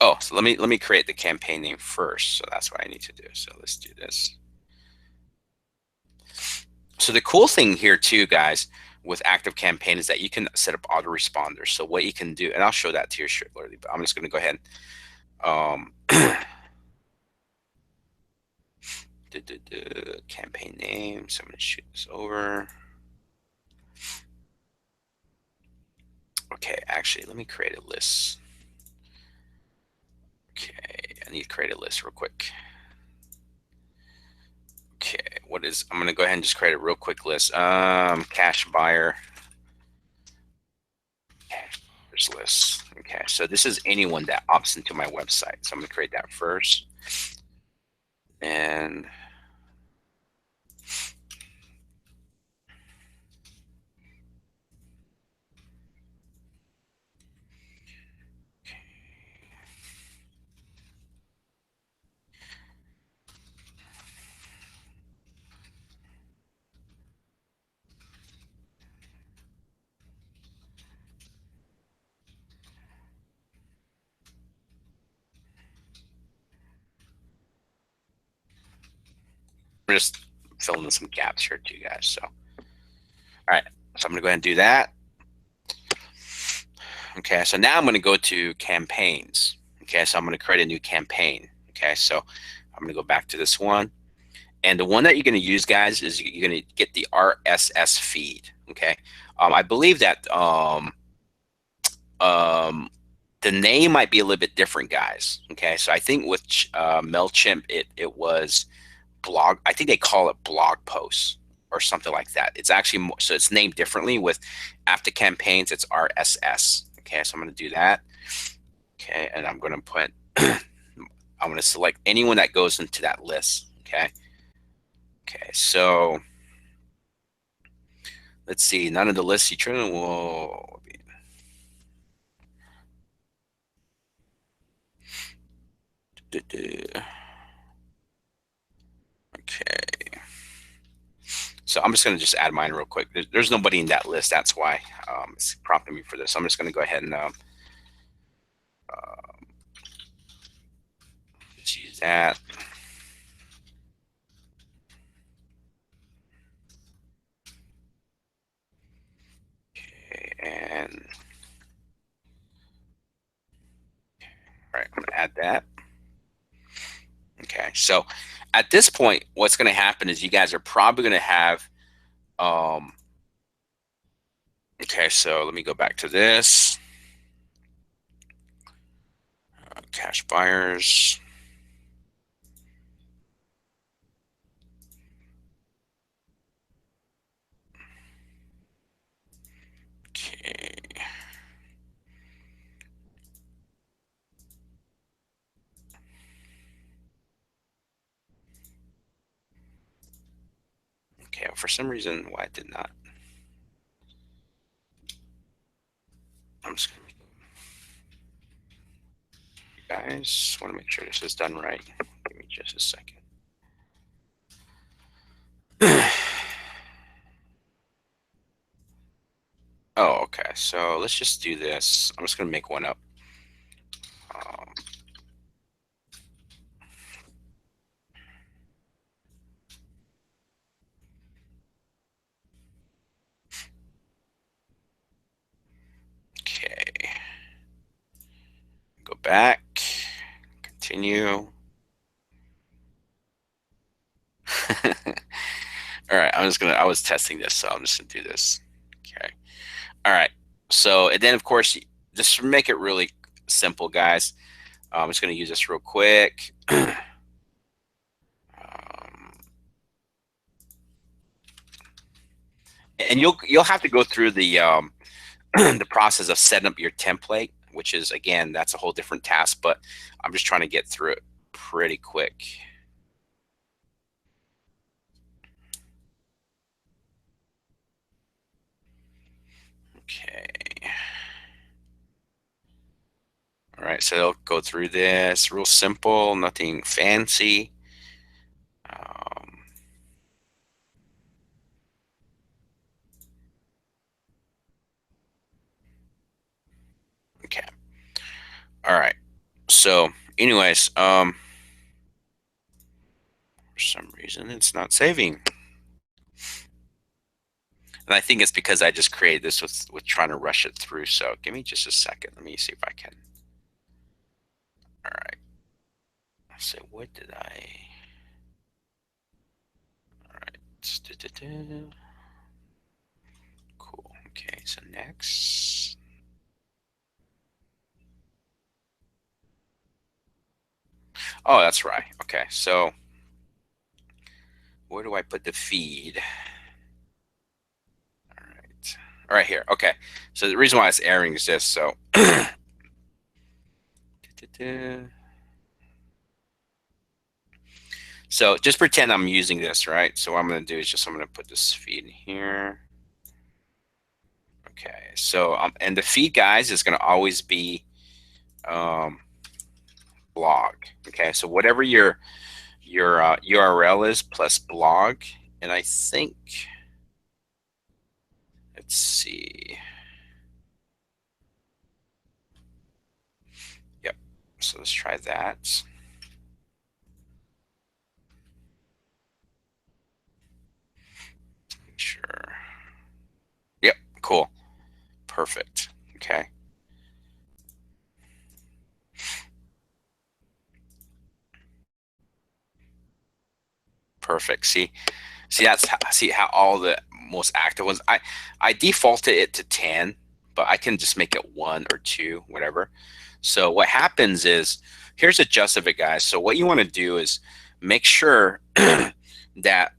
Oh, so let me create the campaign name first. So that's what I need to do. So let's do this. So the cool thing here too, guys, with Active Campaign is that you can set up autoresponders. So what you can do, and I'll show that to you shortly, but I'm just going to go ahead campaign name. So I'm going to shoot this over. Okay, actually, let me create a list. Okay, I need to create a list real quick. Okay, I'm going to go ahead and just create a real quick list. Cash buyer. Cash list. Okay, so this is anyone that opts into my website. So I'm going to create that first. And we're just filling in some gaps here too, guys. So, all right. So I'm going to go ahead and do that. Okay. So now I'm going to go to campaigns. Okay. So I'm going to create a new campaign. Okay. So I'm going to go back to this one. And the one that you're going to use, guys, is you're going to get the RSS feed. Okay. I believe that the name might be a little bit different, guys. Okay. So I think with MailChimp, it was blog. I think they call it blog posts or something like that. It's actually more, so it's named differently. With Active Campaigns, it's RSS. Okay, so I'm going to do that. Okay, and I'm going to put I'm going to select anyone that goes into that list. Okay. Okay, so let's see. None of the lists you trim will be. Okay. So I'm just going to just add mine real quick. There's nobody in that list. That's why it's prompting me for this. So I'm just going to go ahead and let's use that. Okay, and all right, I'm going to add that. Okay, so at this point, what's going to happen is you guys are probably going to have, okay, so let me go back to this. Cash buyers. Okay. Okay, for some reason, why it did not. I'm just going to, you guys want to make sure this is done right. Give me just a second. Oh, okay. So let's just do this. I'm just going to make one up. Um, okay. Go back. Continue. All right. I was testing this, so I'm just going to do this. Okay. All right. So, and then of course, just to make it really simple, guys, I'm just going to use this real quick. And you'll have to go through the the process of setting up your template, which is again that's a whole different task. But I'm just trying to get through it pretty quick. Okay. All right, so I'll go through this real simple, nothing fancy. Um, okay. All right. So, anyways, for some reason it's not saving, and I think it's because I just created this with trying to rush it through. So, give me just a second. Let me see if I can. All right. So, what did I? All right. Cool. Okay. So next. Oh, that's right. Okay. So, where do I put the feed? All right. Right here. Okay. So the reason why it's airing is this. So, so just pretend I'm using this, right? So what I'm going to do is just I'm going to put this feed in here. Okay. So and the feed, guys, is going to always be um, blog. Okay. So whatever your URL is plus blog, and I think let's see. Yep. So let's try that. Sure. Yep. Cool. Perfect. Okay. Perfect. See see how all the most active ones. I defaulted it to 10, but I can just make it 1 or 2, whatever. So what happens is here's a gist of it, guys. So what you want to do is make sure that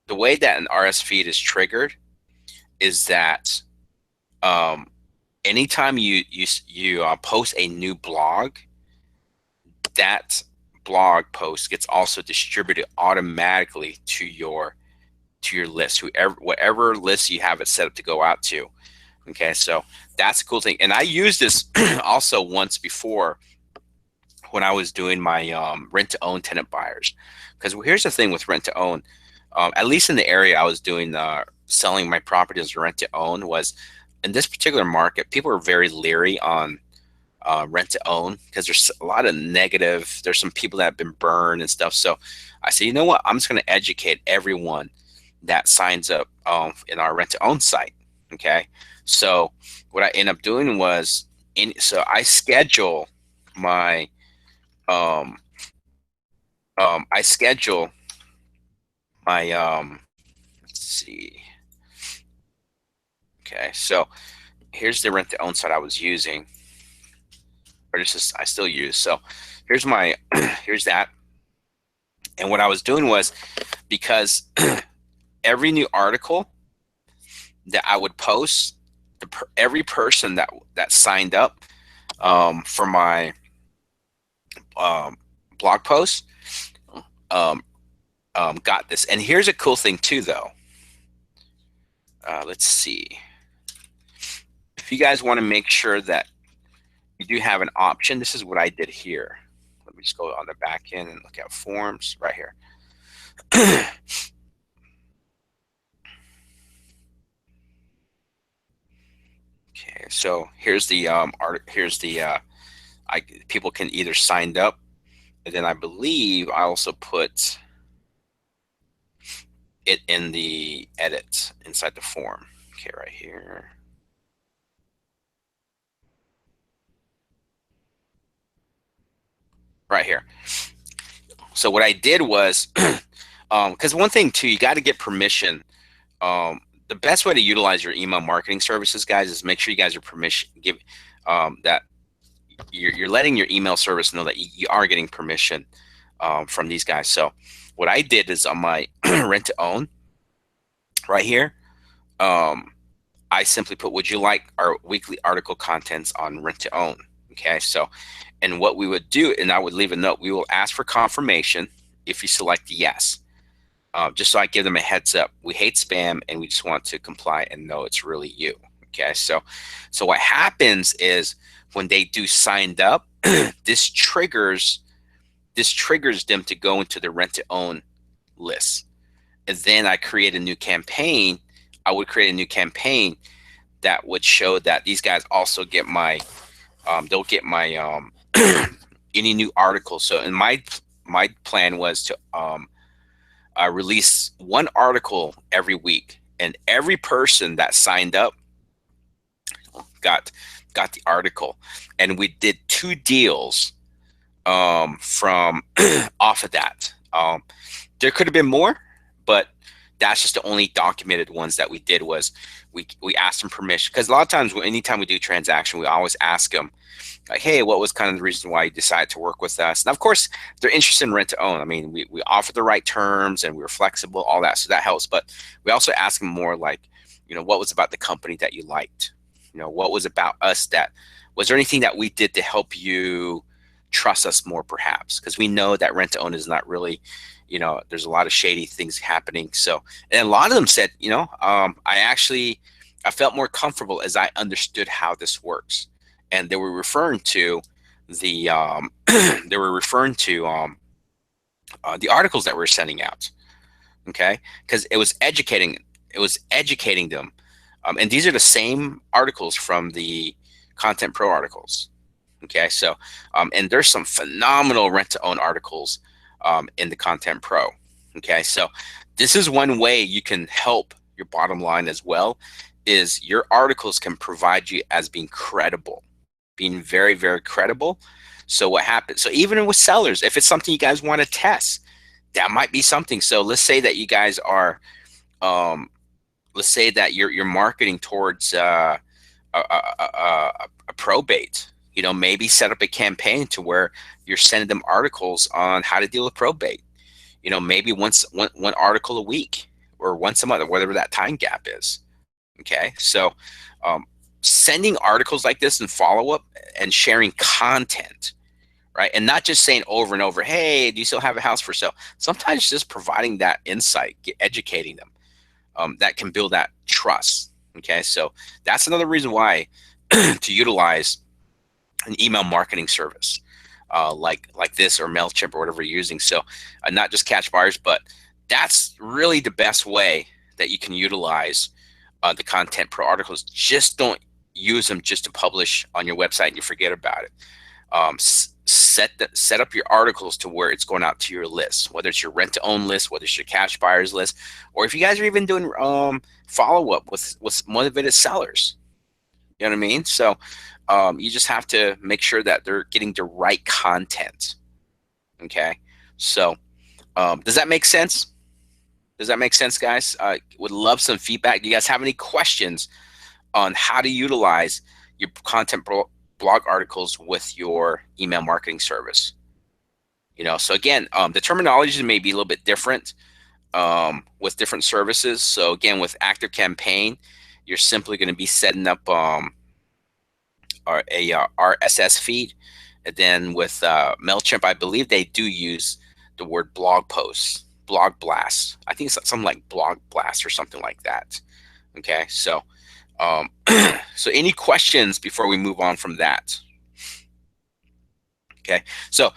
the way that an RS feed is triggered is that um, anytime you post a new blog, that blog post gets also distributed automatically to your list, whoever whatever list you have it set up to go out to. Okay, so that's a cool thing. And I used this also once before when I was doing my rent to own tenant buyers. Because here's the thing with rent to own, at least in the area I was doing selling my property as rent to own was in this particular market, people are very leery on rent to own because there's a lot of negative. There's some people that have been burned and stuff. So I said, you know what? I'm just going to educate everyone that signs up in our rent to own site. Okay. So what I end up doing was so I schedule my um I schedule my let's see. Okay. So here's the rent to own site I was using, or this is I still use. So here's my here's that. And what I was doing was because every new article that I would post, every person that signed up for my um, blog post um, got this. And here's a cool thing too, though. Let's see. If you guys want to make sure that you do have an option, this is what I did here. Let me just go on the back end and look at forms right here. Okay, so here's the here's the people can either signed up, and then I believe I also put it in the edit inside the form. Okay, right here. Right here. So what I did was, because one thing too, you got to get permission. The best way to utilize your email marketing services, guys, is make sure you guys are permission give that you're letting your email service know that you are getting permission from these guys. So what I did is on my rent to own right here, um, I simply put, would you like our weekly article contents on rent to own? Okay, so, and what we would do, and I would leave a note, we will ask for confirmation if you select yes. Just so I give them a heads up. We hate spam and we just want to comply and know it's really you. Okay, so what happens is when they do signed up, this triggers them to go into the rent to own list. And then I create a new campaign. I would create a new campaign that would show that these guys also get my they'll get my any new articles. So in my plan was to release one article every week, and every person that signed up got the article, and we did 2 deals from off of that. There could have been more, but that's just the only documented ones that we did. Was we asked them permission, because a lot of times anytime we do transaction, we always ask them like, hey, what was kind of the reason why you decided to work with us? And of course, they're interested in rent to own. I mean, we offer the right terms and we were flexible, all that, so that helps. But we also ask them more like, what was about the company that you liked? What was about us that, was there anything that we did to help you trust us more, perhaps? Because we know that rent to own is not really, there's a lot of shady things happening. So, and a lot of them said, I felt more comfortable as I understood how this works. And they were referring to the they were referring to the articles that we're sending out. Okay, because it was educating them, and these are the same articles from the Content Pro articles. Okay, so and there's some phenomenal rent to own articles in the Content Pro. Okay, so this is one way you can help your bottom line as well, is your articles can provide you as being credible, being very, very credible. So what happens? So even with sellers, if it's something you guys want to test, that might be something. So let's say that you guys are, let's say that you're marketing towards a probate. Maybe set up a campaign to where you're sending them articles on how to deal with probate. Maybe one article a week or once a month, or whatever that time gap is. Okay, so sending articles like this and follow up and sharing content, right? And not just saying over and over, hey, do you still have a house for sale? Sometimes just providing that insight, educating them, that can build that trust. Okay, so that's another reason why to utilize an email marketing service like this or MailChimp or whatever you're using. So not just catch buyers, but that's really the best way that you can utilize the Content Pro articles. Just don't use them just to publish on your website and you forget about it. Set up your articles to where it's going out to your list, whether it's your rent to own list, whether it's your cash buyers list, or if you guys are even doing follow up with motivated sellers. You know what I mean? So you just have to make sure that they're getting the right content. Okay, so does that make sense? Does that make sense, guys? Would love some feedback. Do you guys have any questions on how to utilize your content blog articles with your email marketing service? So again, the terminology may be a little bit different with different services. So again, with Active Campaign, you're simply going to be setting up a RSS feed. And then with MailChimp, I believe they do use the word blog posts, blog blast. I think it's something like blog blast or something like that. Okay, so so any questions before we move on from that? Okay, so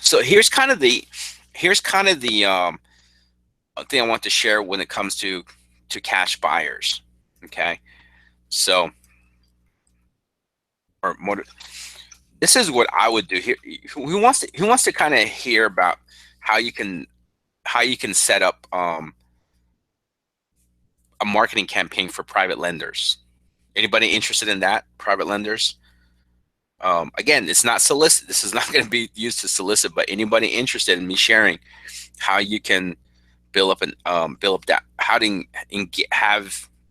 so here's kind of the thing I want to share when it comes to cash buyers. Okay, so or more, this is what I would do here. Who wants to kind of hear about how you can set up a marketing campaign for private lenders? Anybody interested in that? Private lenders? Again, it's not solicit. This is not going to be used to solicit, but anybody interested in me sharing how you can build up that, how to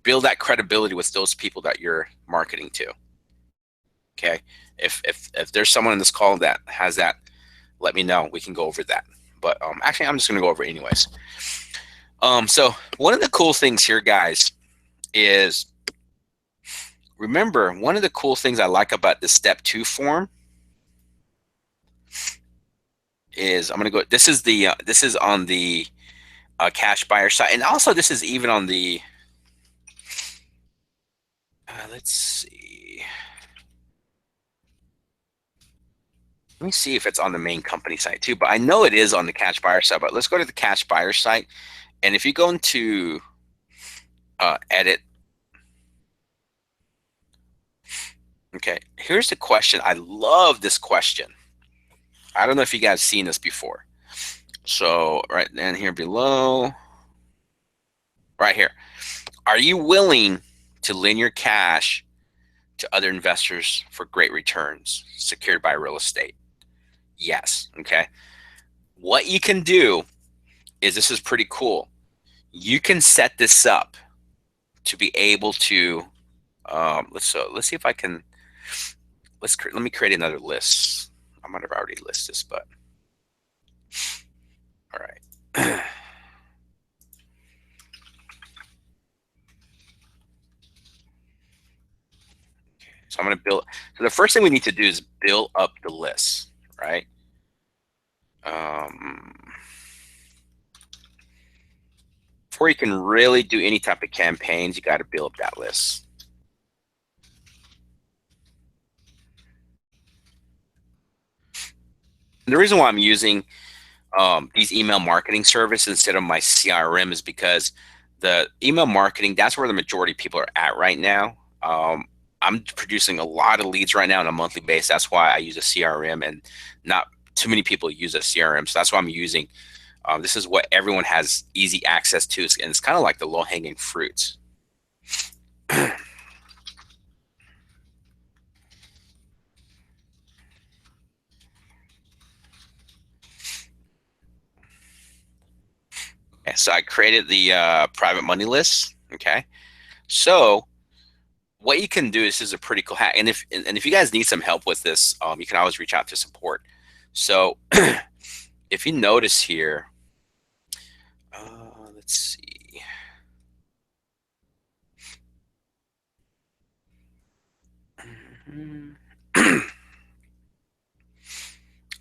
build that credibility with those people that you're marketing to. Okay, if there's someone in this call that has that, let me know. We can go over that. But actually, I'm just going to go over it anyways. So one of the cool things here, guys, is, remember, one of the cool things I like about the step 2 form is, I'm going to go, this is on the cash buyer side, and also this is even on the let's see, let me see if it's on the main company site too, but I know it is on the cash buyer side. But let's go to the cash buyer site, and if you go into edit, okay, here's the question. I love this question. I don't know if you guys seen this before. So right then here below, right here, are you willing to lend your cash to other investors for great returns secured by real estate? Yes. Okay. What you can do is, this is pretty cool. You can set this up to be able to let's see if I can, let me create another list. I might have already listed this, but all right. So I'm going to build. So the first thing we need to do is build up the list, right? Um, Before you can really do any type of campaigns, you got to build up that list. And the reason why I'm using these email marketing services instead of my CRM is because the email marketing, that's where the majority of people are at right now. I'm producing a lot of leads right now on a monthly basis. That's why I use a CRM, and not too many people use a CRM. So that's why I'm using. This is what everyone has easy access to, and it's kind of like the low hanging fruits. Okay, so I created the private money list. Okay, so what you can do, this is a pretty cool hack, and if you guys need some help with this, you can always reach out to support. So if you notice here, let's see.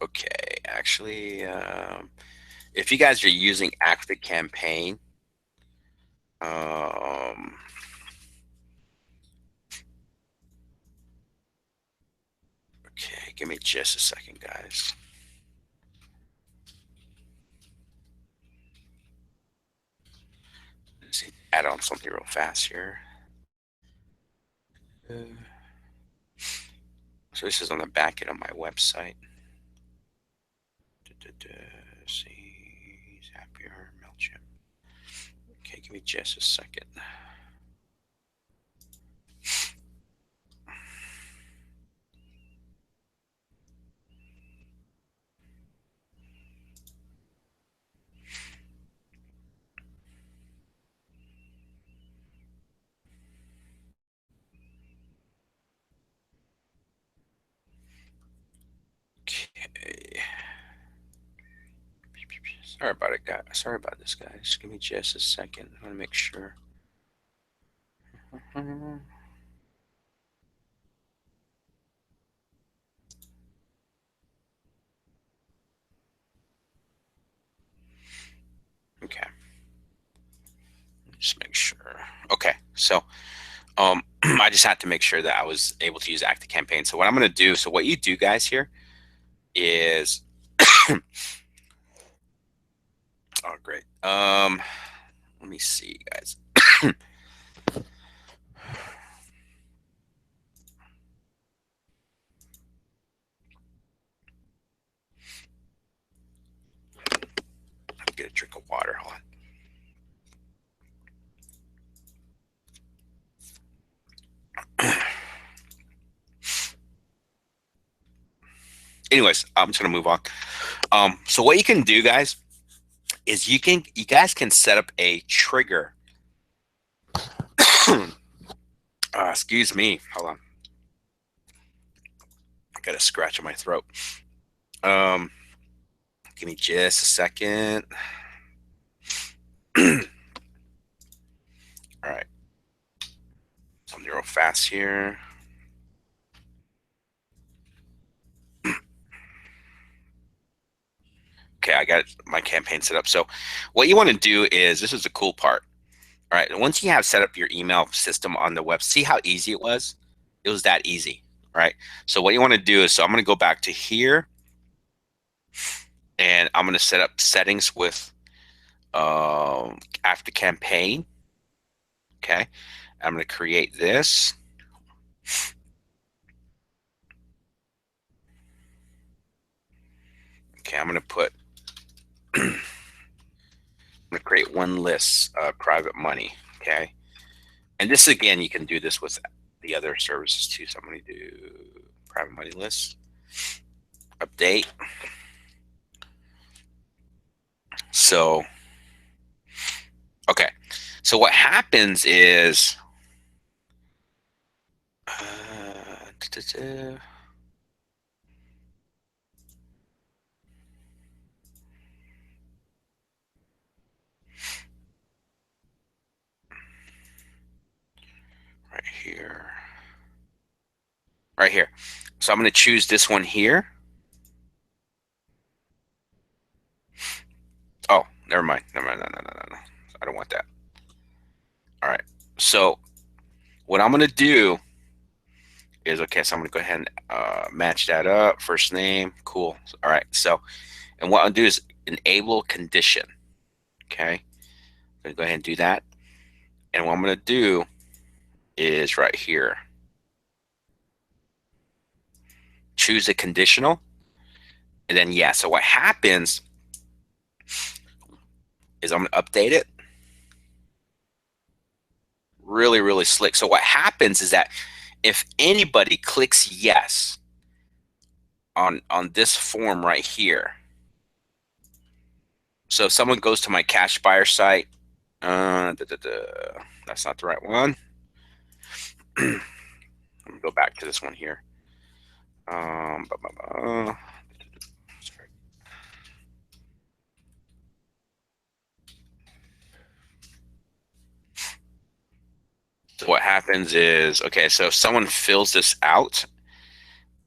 Okay, actually, if you guys are using Active Campaign, um, okay, give me just a second, guys. Let's see, add on something real fast here. So this is on the back end of my website. See, Zapier, MailChimp. Okay, give me just a second. Okay. Sorry about it, guys. Sorry about this, guys. Give me just a second. I want to make sure. Okay. Just make sure. Okay. So, I just had to make sure that I was able to use Active Campaign. So what I'm going to do, so what you do, guys, here is, oh, great. Let me see, guys. Get a drink of water. Hold on. Anyways, I'm just gonna move on. So what you can do, guys, is you guys can set up a trigger. Excuse me. Hold on. I got a scratch in my throat. Um, Give me just a second. All right. Something real fast here. Okay, I got my campaign set up. So what you want to do is, this is the cool part. All right, once you have set up your email system on the web, see how easy it was? It was that easy, right? So what you want to do is, so I'm going to go back to here, and I'm going to set up settings with after campaign. Okay, I'm going to create this. Okay, I'm going to put, I'm going to create one list, private money. Okay, and this again, you can do this with the other services too. So I'm going to do private money list, update. So, okay, so what happens is, right here, right here. So I'm going to choose this one here. Oh, never mind. Never mind. No, no, no, no, no. I don't want that. All right. So what I'm going to do is, okay, so I'm going to go ahead and match that up. First name. Cool. All right. So, and what I'll do is enable condition. Okay. I'm going to go ahead and do that. And what I'm going to do is right here, choose a conditional. And then, yeah, so what happens is I'm going to update it. Really, really slick. So what happens is that if anybody clicks yes on this form right here, so if someone goes to my cash buyer site, that's not the right one. Let me go back to this one here. So what happens is, okay, so if someone fills this out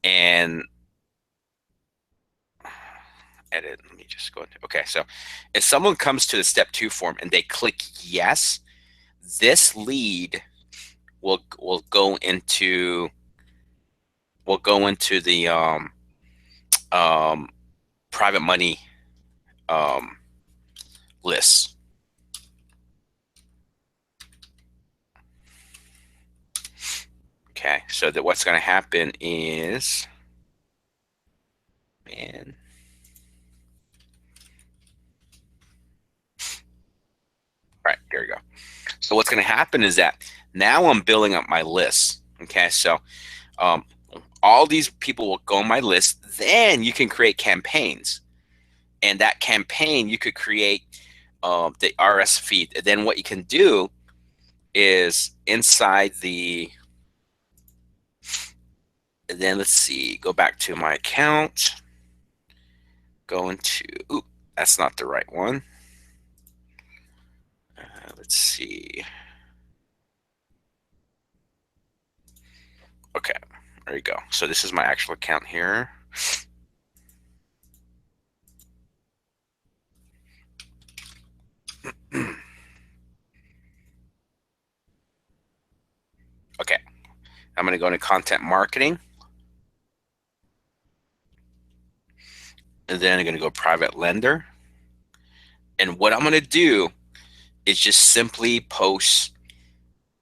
and edit, let me just go into, okay, so if someone comes to the step 2 form and they click yes, this lead will go into the private money list. Okay, so that what's going to happen is, man, all right, there you go. So what's going to happen is that now I'm building up my list. Okay, so all these people will go on my list. Then you can create campaigns, and that campaign you could create the RS feed. And then what you can do is inside the, and then let's see, go back to my account, go into, oop, that's not the right one. Let's see. Okay, there you go. So this is my actual account here. Okay, I'm going to go into content marketing. And then I'm going to go private lender. And what I'm going to do is just simply post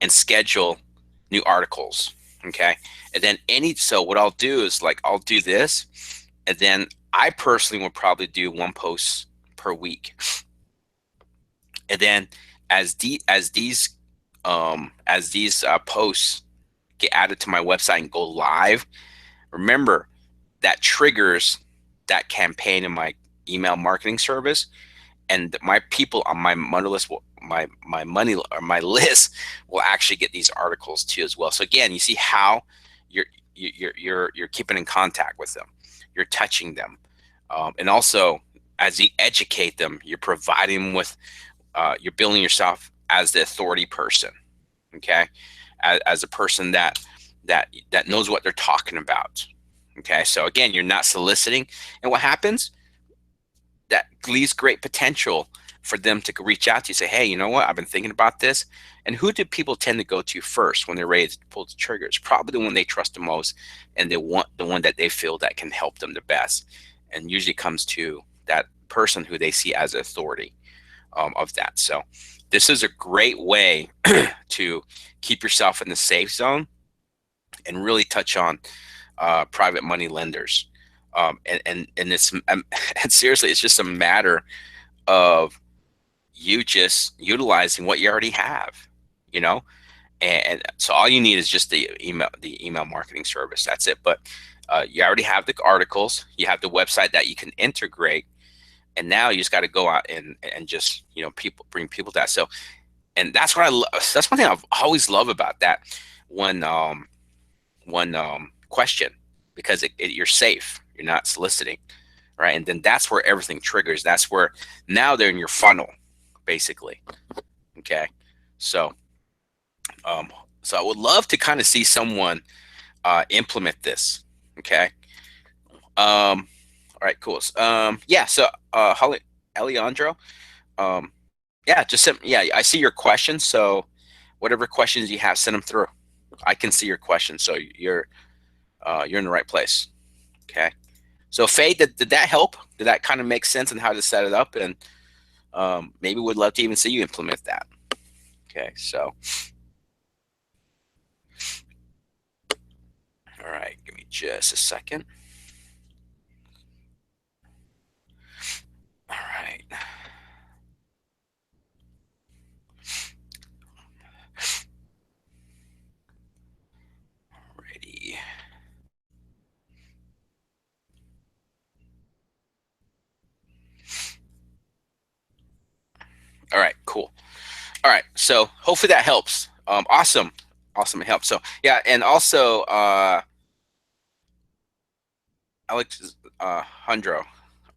and schedule new articles. Okay. And then so what I'll do is, like, I'll do this. And then I personally will probably do one post per week. And then as these posts get added to my website and go live, remember that triggers that campaign in my email marketing service, and my people on my money list will, my list will actually get these articles too as well. So again, you see how you're keeping in contact with them, you're touching them, and also as you educate them, you're providing them with, you're building yourself as the authority person. Okay, as a person that knows what they're talking about. Okay, so again, you're not soliciting, and what happens, that leaves great potential for them to reach out to you, say, hey, you know what, I've been thinking about this. And who do people tend to go to first when they're ready to pull the trigger? It's probably the one they trust the most, and they want the one that they feel that can help them the best, and usually comes to that person who they see as authority of that. So this is a great way to keep yourself in the safe zone and really touch on private money lenders. And it's and seriously, it's just a matter of you just utilizing what you already have, you know. And so all you need is just the email marketing service. That's it. But you already have the articles, you have the website that you can integrate, and now you just got to go out and just, you know, people bring people to that. So, and that's what I love. That's one thing I've always loved about that one question, because you're safe, you're not soliciting, right? And then that's where everything triggers. That's where now they're in your funnel, basically. Okay, so um, so I would love to kind of see someone implement this. Okay, all right, cool. Yeah, so Alejandro, um, yeah, yeah, I see your questions. So whatever questions you have, send them through. I can see your questions, so you're in the right place. Okay. So Faye, did that help? Did that kind of make sense and how to set it up? And maybe would love to even see you implement that. Okay. So, all right, give me just a second. All right. Ready. All right, cool. All right. So hopefully that helps. Awesome. Awesome. It helps. So yeah. And also, Alex, Hundro,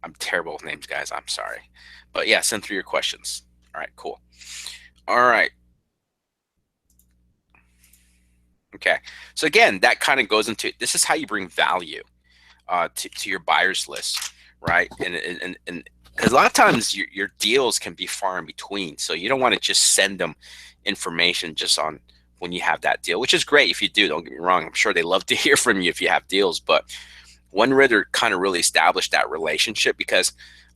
I'm terrible with names, guys. I'm sorry. But yeah, send through your questions. All right, cool. All right. Okay. So again, that kind of goes into, this is how you bring value to your buyers list, right? And because a lot of times your deals can be far in between, so you don't want to just send them information just on when you have that deal, which is great if you do. Don't get me wrong. I'm sure they love to hear from you if you have deals, but one rather kind of really establish that relationship. Because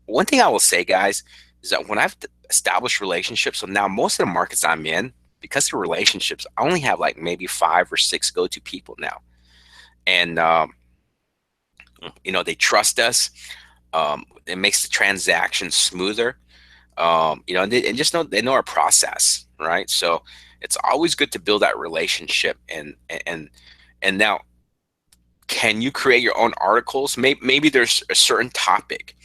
one thing I will say, guys, is that when I've established relationships, so now most of the markets I'm in, because of relationships, I only have like maybe 5 or 6 go-to people now. And you know, they trust us. It makes the transaction smoother. You know, and just know they know our process, right? So it's always good to build that relationship. And now, can you create your own articles? Maybe there's a certain topic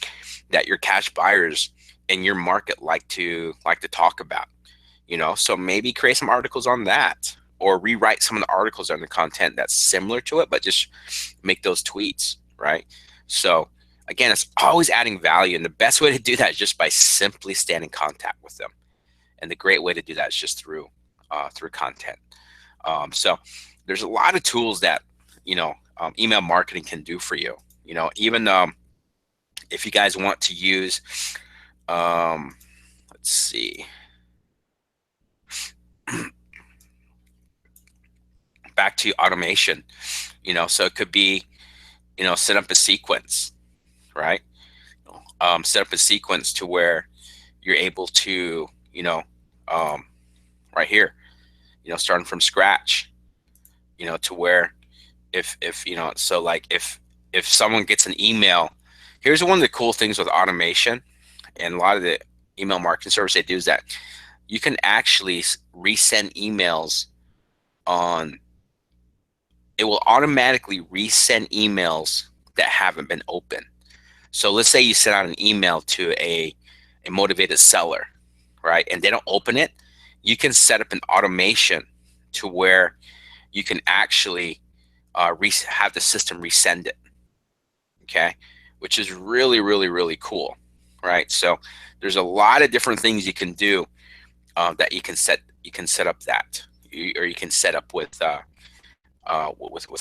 that your cash buyers in your market like to talk about. You know, so maybe create some articles on that, or rewrite some of the articles on the content that's similar to it, but just make those tweets, right? So again, it's always adding value, and the best way to do that is just by simply staying in contact with them. And the great way to do that is just through content. So there's a lot of tools that, you know, email marketing can do for you. You know, even if you guys want to use, let's see, back to automation. You know, so it could be, you know, set up a sequence, right? Set up a sequence to where you're able to, you know, um, right here, you know, starting from scratch, you know, to where if you know, so like if someone gets an email, here's one of the cool things with automation and a lot of the email marketing service they do is that you can actually resend emails on, it will automatically resend emails that haven't been opened. So let's say you send out an email to a motivated seller, right? And they don't open it. You can set up an automation to where you can actually have the system resend it, okay? Which is really, really, really cool, right? So there's a lot of different things you can do that you can set up that or you can set up with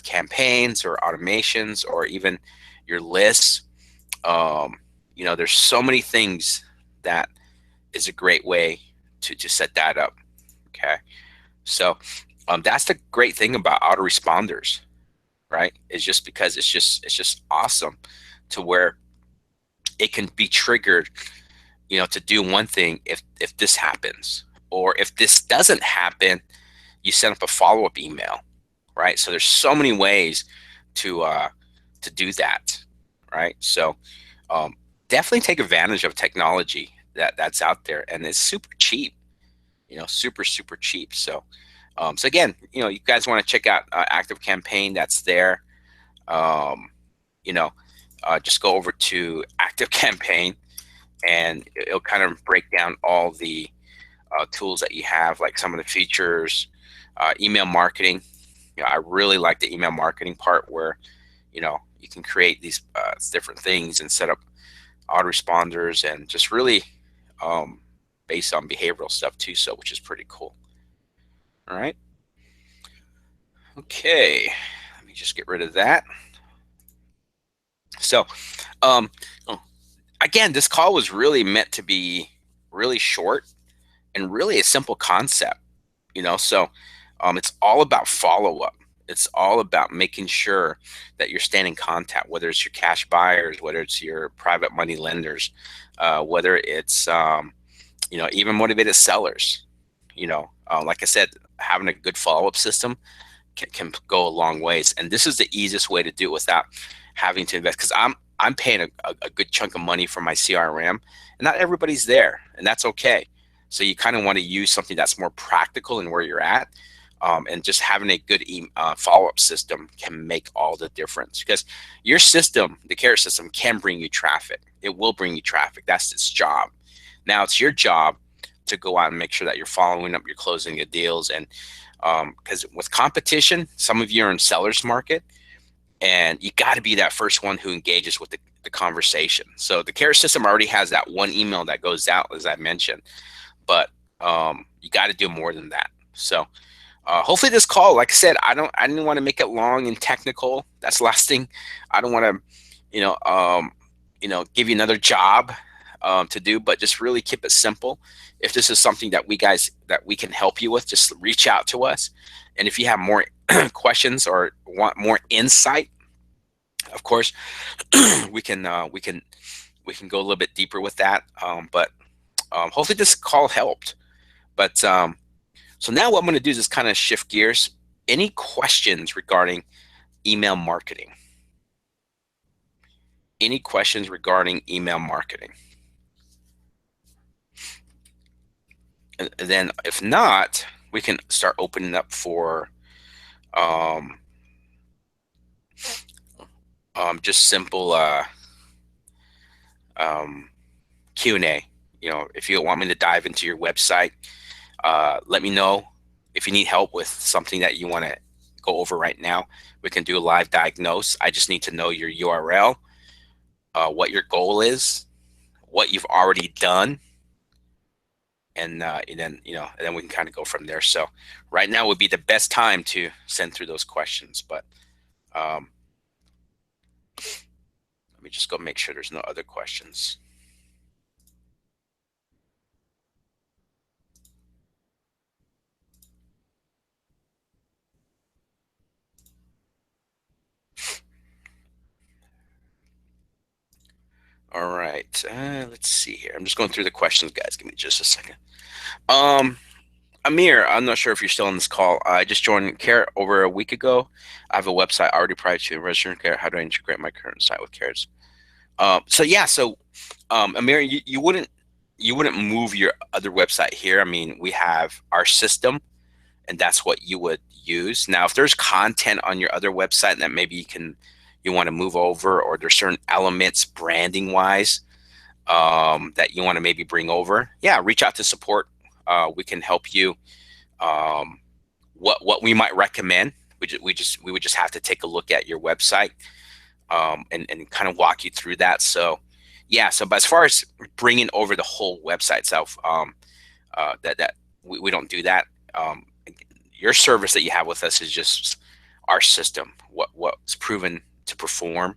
campaigns or automations or even your lists. Um, there's so many things that is a great way to set that up. Okay, so that's the great thing about autoresponders, right? Is just because it's just awesome to where it can be triggered, to do one thing if this happens, or if this doesn't happen, you send up a follow-up email, right? So there's so many ways to do that, right? So um, definitely take advantage of technology that's out there, and it's super cheap, super cheap. So again, you guys want to check out Active Campaign, that's there. Um, you know, just go over to Active Campaign, and it'll kind of break down all the tools that you have, like some of the features. Email marketing. I really like the email marketing part where you can create these different things and set up autoresponders, and just really um, based on behavioral stuff too. So which is pretty cool. All right. Okay. Let me just get rid of that. So um, oh, again, this call was really meant to be really short and really a simple concept. So it's all about follow up. It's all about making sure that you're staying in contact, whether it's your cash buyers, whether it's your private money lenders, whether it's even motivated sellers. Like I said, having a good follow up system can go a long ways, and this is the easiest way to do it without having to invest. Because I'm paying a good chunk of money for my CRM, and not everybody's there, and that's okay. So you kind of want to use something that's more practical in where you're at, and just having a good follow-up system can make all the difference, because your system, the carrot system, can bring you traffic. It will bring you traffic. That's its job. Now it's your job to go out and make sure that you're following up, you're closing the deals. And because with competition, some of you are in seller's market, and you got to be that first one who engages with the conversation. So the carrot system already has that one email that goes out, as I mentioned, but you got to do more than that. So hopefully this call, like I said, I didn't want to make it long and technical. That's the last thing. I don't want to, give you another job to do, but just really keep it simple. If this is something that we can help you with, just reach out to us. And if you have more questions or want more insight, of course, we can go a little bit deeper with that. But hopefully this call helped. But so now what I'm going to do is just kind of shift gears. Any questions regarding email marketing? Any questions regarding email marketing? And then if not, we can start opening up for just simple Q&A. If you want me to dive into your website, let me know. If you need help with something that you want to go over right now, we can do a live diagnose. I just need to know your URL, what your goal is, what you've already done, and then we can kind of go from there. So right now would be the best time to send through those questions. But let me just go make sure there's no other questions. All right, let's see here. I'm just going through the questions, guys. Give me just a second. Amir, I'm not sure if you're still on this call. I just joined Carrot over a week ago. I have a website already prior to registering Carrot. How do I integrate my current site with Carrots? So Amir, you wouldn't move your other website here. I mean, we have our system, and that's what you would use. Now, if there's content on your other website that maybe you want to move over, or there's certain elements branding wise that you want to maybe bring over, yeah, reach out to support. We can help you. What we might recommend, we would just have to take a look at your website and kind of walk you through that. So yeah, but as far as bringing over the whole website itself, that we don't do that. your service that you have with us is just our system, what's proven to perform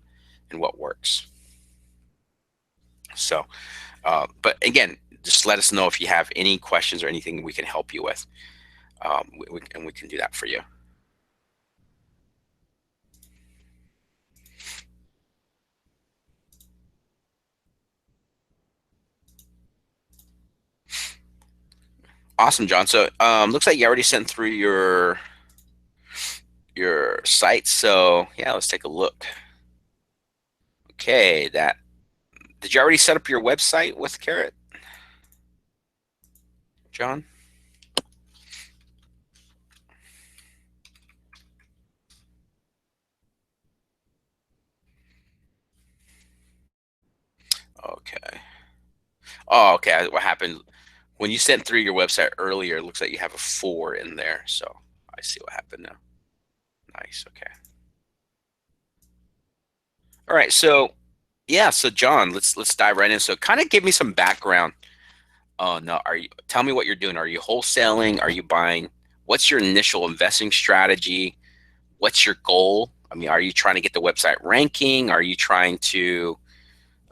and what works. So, but again, just let us know if you have any questions or anything we can help you with, and we can do that for you. Awesome, John. So, looks like you already sent through your site. So, yeah, let's take a look. Okay, that did you already set up your website with Carrot, John? Okay. Oh, okay. What happened when you sent through your website earlier? It looks like you have a 4 in there. So I see what happened now. Nice. Okay. All right. So yeah. So John, let's dive right in. So kind of give me some background. Oh no. Are you tell me what you're doing? Are you wholesaling? Are you buying? What's your initial investing strategy? What's your goal? I mean, are you trying to get the website ranking? Are you trying to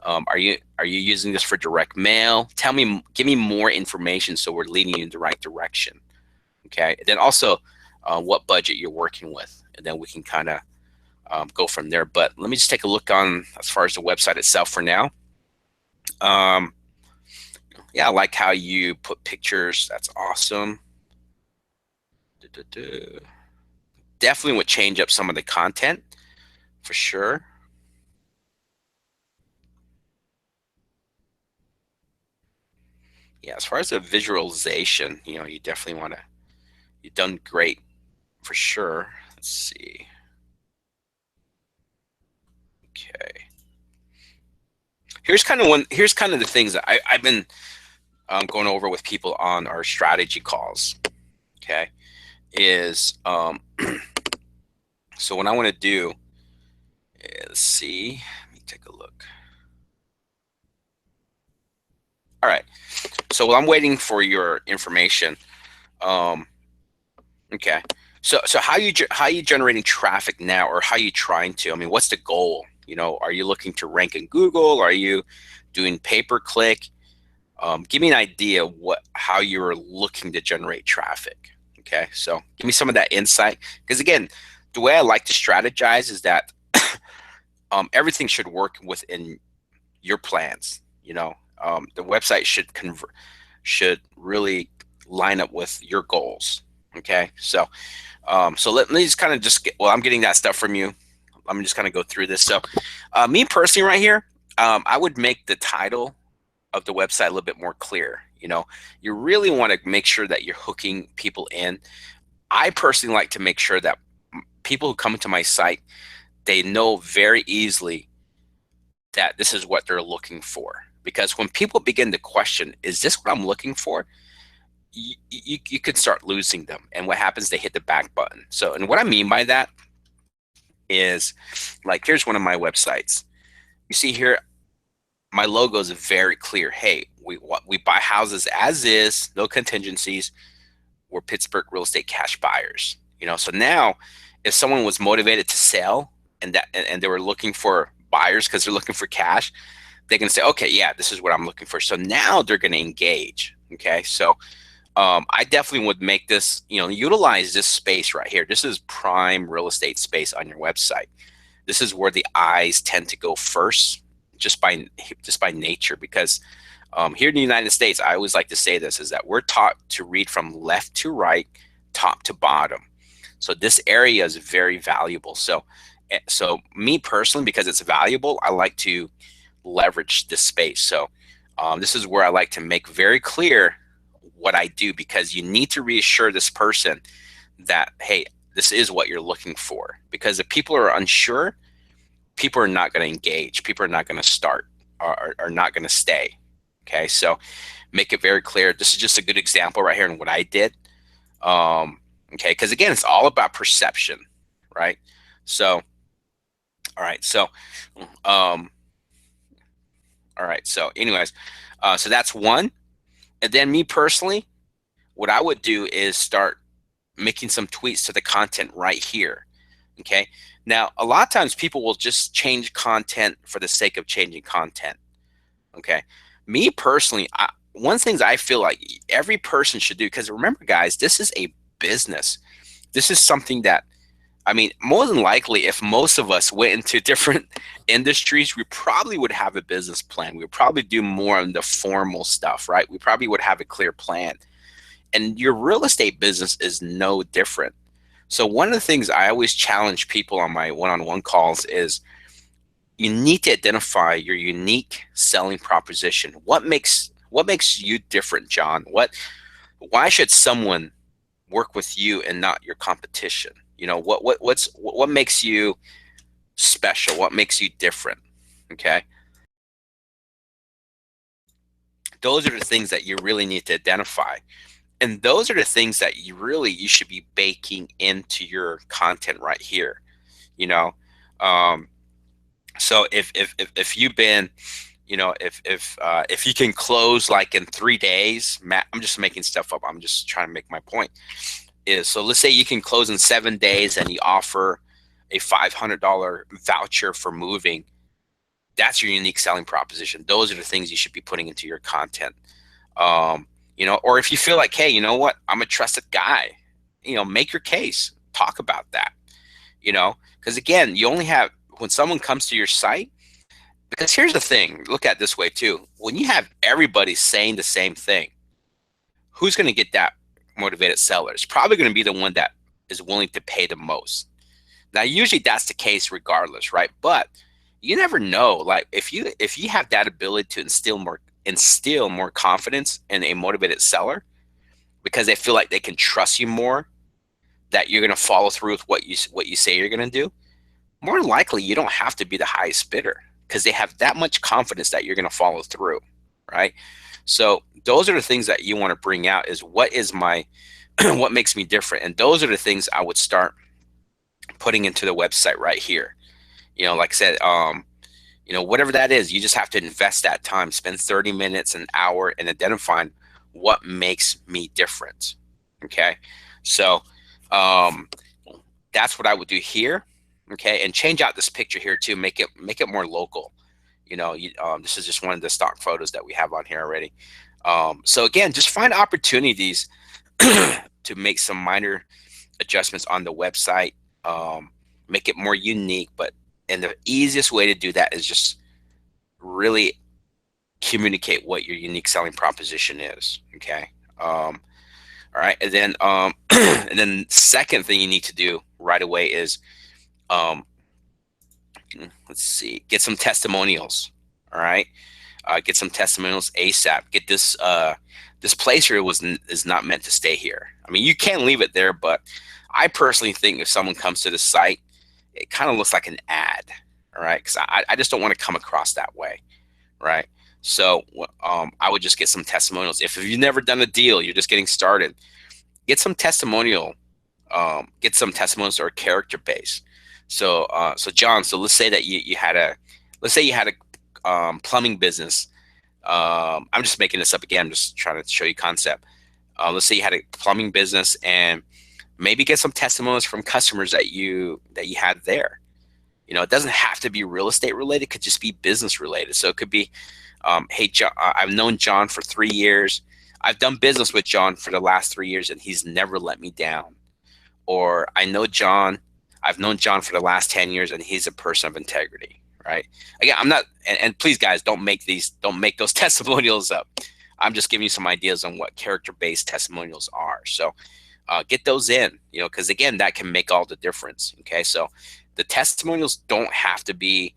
are you using this for direct mail? Tell me, give me more information so we're leading you in the right direction. Okay. And then also, what budget you're working with, and then we can kind of go from there. But let me just take a look on as far as the website itself for now. Um, yeah, I like how you put pictures. That's awesome. Du-du-du. Definitely would change up some of the content for sure. Yeah, as far as the visualization, you definitely want to. You've done great for sure. Let's see. Okay. Here's kind of the things that I've been going over with people on our strategy calls. Okay, is so what I want to do is see. Let me take a look. All right. So while I'm waiting for your information, um, okay. So how you generating traffic now, or how you trying to? I mean, what's the goal? Are you looking to rank in Google? Are you doing pay per click? Give me an idea how you're looking to generate traffic. Okay, so give me some of that insight. Because again, the way I like to strategize is that everything should work within your plans. The website should really line up with your goals. Okay, so let me just kind of just get. Well, I'm getting that stuff from you. Let me just kind of go through this. So, me personally, right here, I would make the title of the website a little bit more clear. You really want to make sure that you're hooking people in. I personally like to make sure that people who come into my site, they know very easily that this is what they're looking for. Because when people begin to question, is this what I'm looking for? You could start losing them. And what happens, they hit the back button. So, and what I mean by that is, like, here's one of my websites. You see here, my logo is very clear. Hey, we buy houses as is, no contingencies. We're Pittsburgh real estate cash buyers. So now, if someone was motivated to sell and they were looking for buyers because they're looking for cash, they can say, okay, yeah, this is what I'm looking for. So now they're going to engage. Okay, so I definitely would make this, utilize this space right here. This is prime real estate space on your website. This is where the eyes tend to go first, just by nature. Because here in the United States, I always like to say this, is that we're taught to read from left to right, top to bottom. So this area is very valuable. So me personally, because it's valuable, I like to leverage this space. So this is where I like to make very clear what I do, because you need to reassure this person that, hey, this is what you're looking for. Because if people are unsure, people are not going to engage. People are not going to start, or are not going to stay. Okay, so make it very clear. This is just a good example right here in what I did. Okay, because again, it's all about perception, right? So, all right, so, um, all right, so, anyways, so that's one. And then me personally, what I would do is start making some tweaks to the content right here. Okay. Now, a lot of times people will just change content for the sake of changing content. Okay. Me personally, one of the things I feel like every person should do, because remember, guys, this is a business. This is something that, I mean, more than likely, if most of us went into different industries, we probably would have a business plan. We would probably do more on the formal stuff, right? We probably would have a clear plan. And your real estate business is no different. So one of the things I always challenge people on my one-on-one calls is you need to identify your unique selling proposition. What makes you different, John? Why should someone work with you and not your competition? What makes you special? What makes you different? Okay? Those are the things that you really need to identify. And those are the things that you should be baking into your content right here. You know, um, so if you've been, if you can close like in 3 days, I'm just making stuff up. I'm just trying to make my point. So let's say you can close in 7 days and you offer a $500 voucher for moving. That's your unique selling proposition. Those are the things you should be putting into your content. Or if you feel like, hey, you know what, I'm a trusted guy, make your case, talk about that, because again, you only have, when someone comes to your site, because here's the thing, look at it this way too. When you have everybody saying the same thing, who's going to get that motivated seller? It's probably going to be the one that is willing to pay the most. Now, usually that's the case regardless, right? But you never know. Like if you have that ability to instill more confidence in a motivated seller because they feel like they can trust you more, that you're going to follow through with what you say you're going to do, more than likely you don't have to be the highest bidder because they have that much confidence that you're going to follow through, right? So those are the things that you want to bring out is what is my what makes me different, and those are the things I would start putting into the website right here. Like I said, whatever that is, you just have to invest that time, spend 30 minutes, an hour, and identifying what makes me different. Okay. So that's what I would do here. Okay. And change out this picture here too. Make it more local. This is just one of the stock photos that we have on here already. So again, just find opportunities to make some minor adjustments on the website, make it more unique. And the easiest way to do that is just really communicate what your unique selling proposition is. Okay. All right. And then, and then second thing you need to do right away is, let's see, get some testimonials. All right. Get some testimonials ASAP. Get this place here is not meant to stay here. I mean, you can leave it there, but I personally think if someone comes to the site, it kind of looks like an ad. All right. Because I just don't want to come across that way. Right. So I would just get some testimonials. If you've never done a deal, you're just getting started, get some testimonials or character base. So John, so let's say that you had a plumbing business. I'm just making this up again. I'm just trying to show you concept. Let's say you had a plumbing business, and maybe get some testimonials from customers that you had there. It doesn't have to be real estate related. It could just be business related. So it could be, hey, John, I've known John for 3 years. I've done business with John for the last 3 years, and he's never let me down. Or I've known John for the last 10 years, and he's a person of integrity, right? Again, I'm not, and please, guys, don't make those testimonials up. I'm just giving you some ideas on what character-based testimonials are. So get those in, because again, that can make all the difference. Okay, so the testimonials don't have to be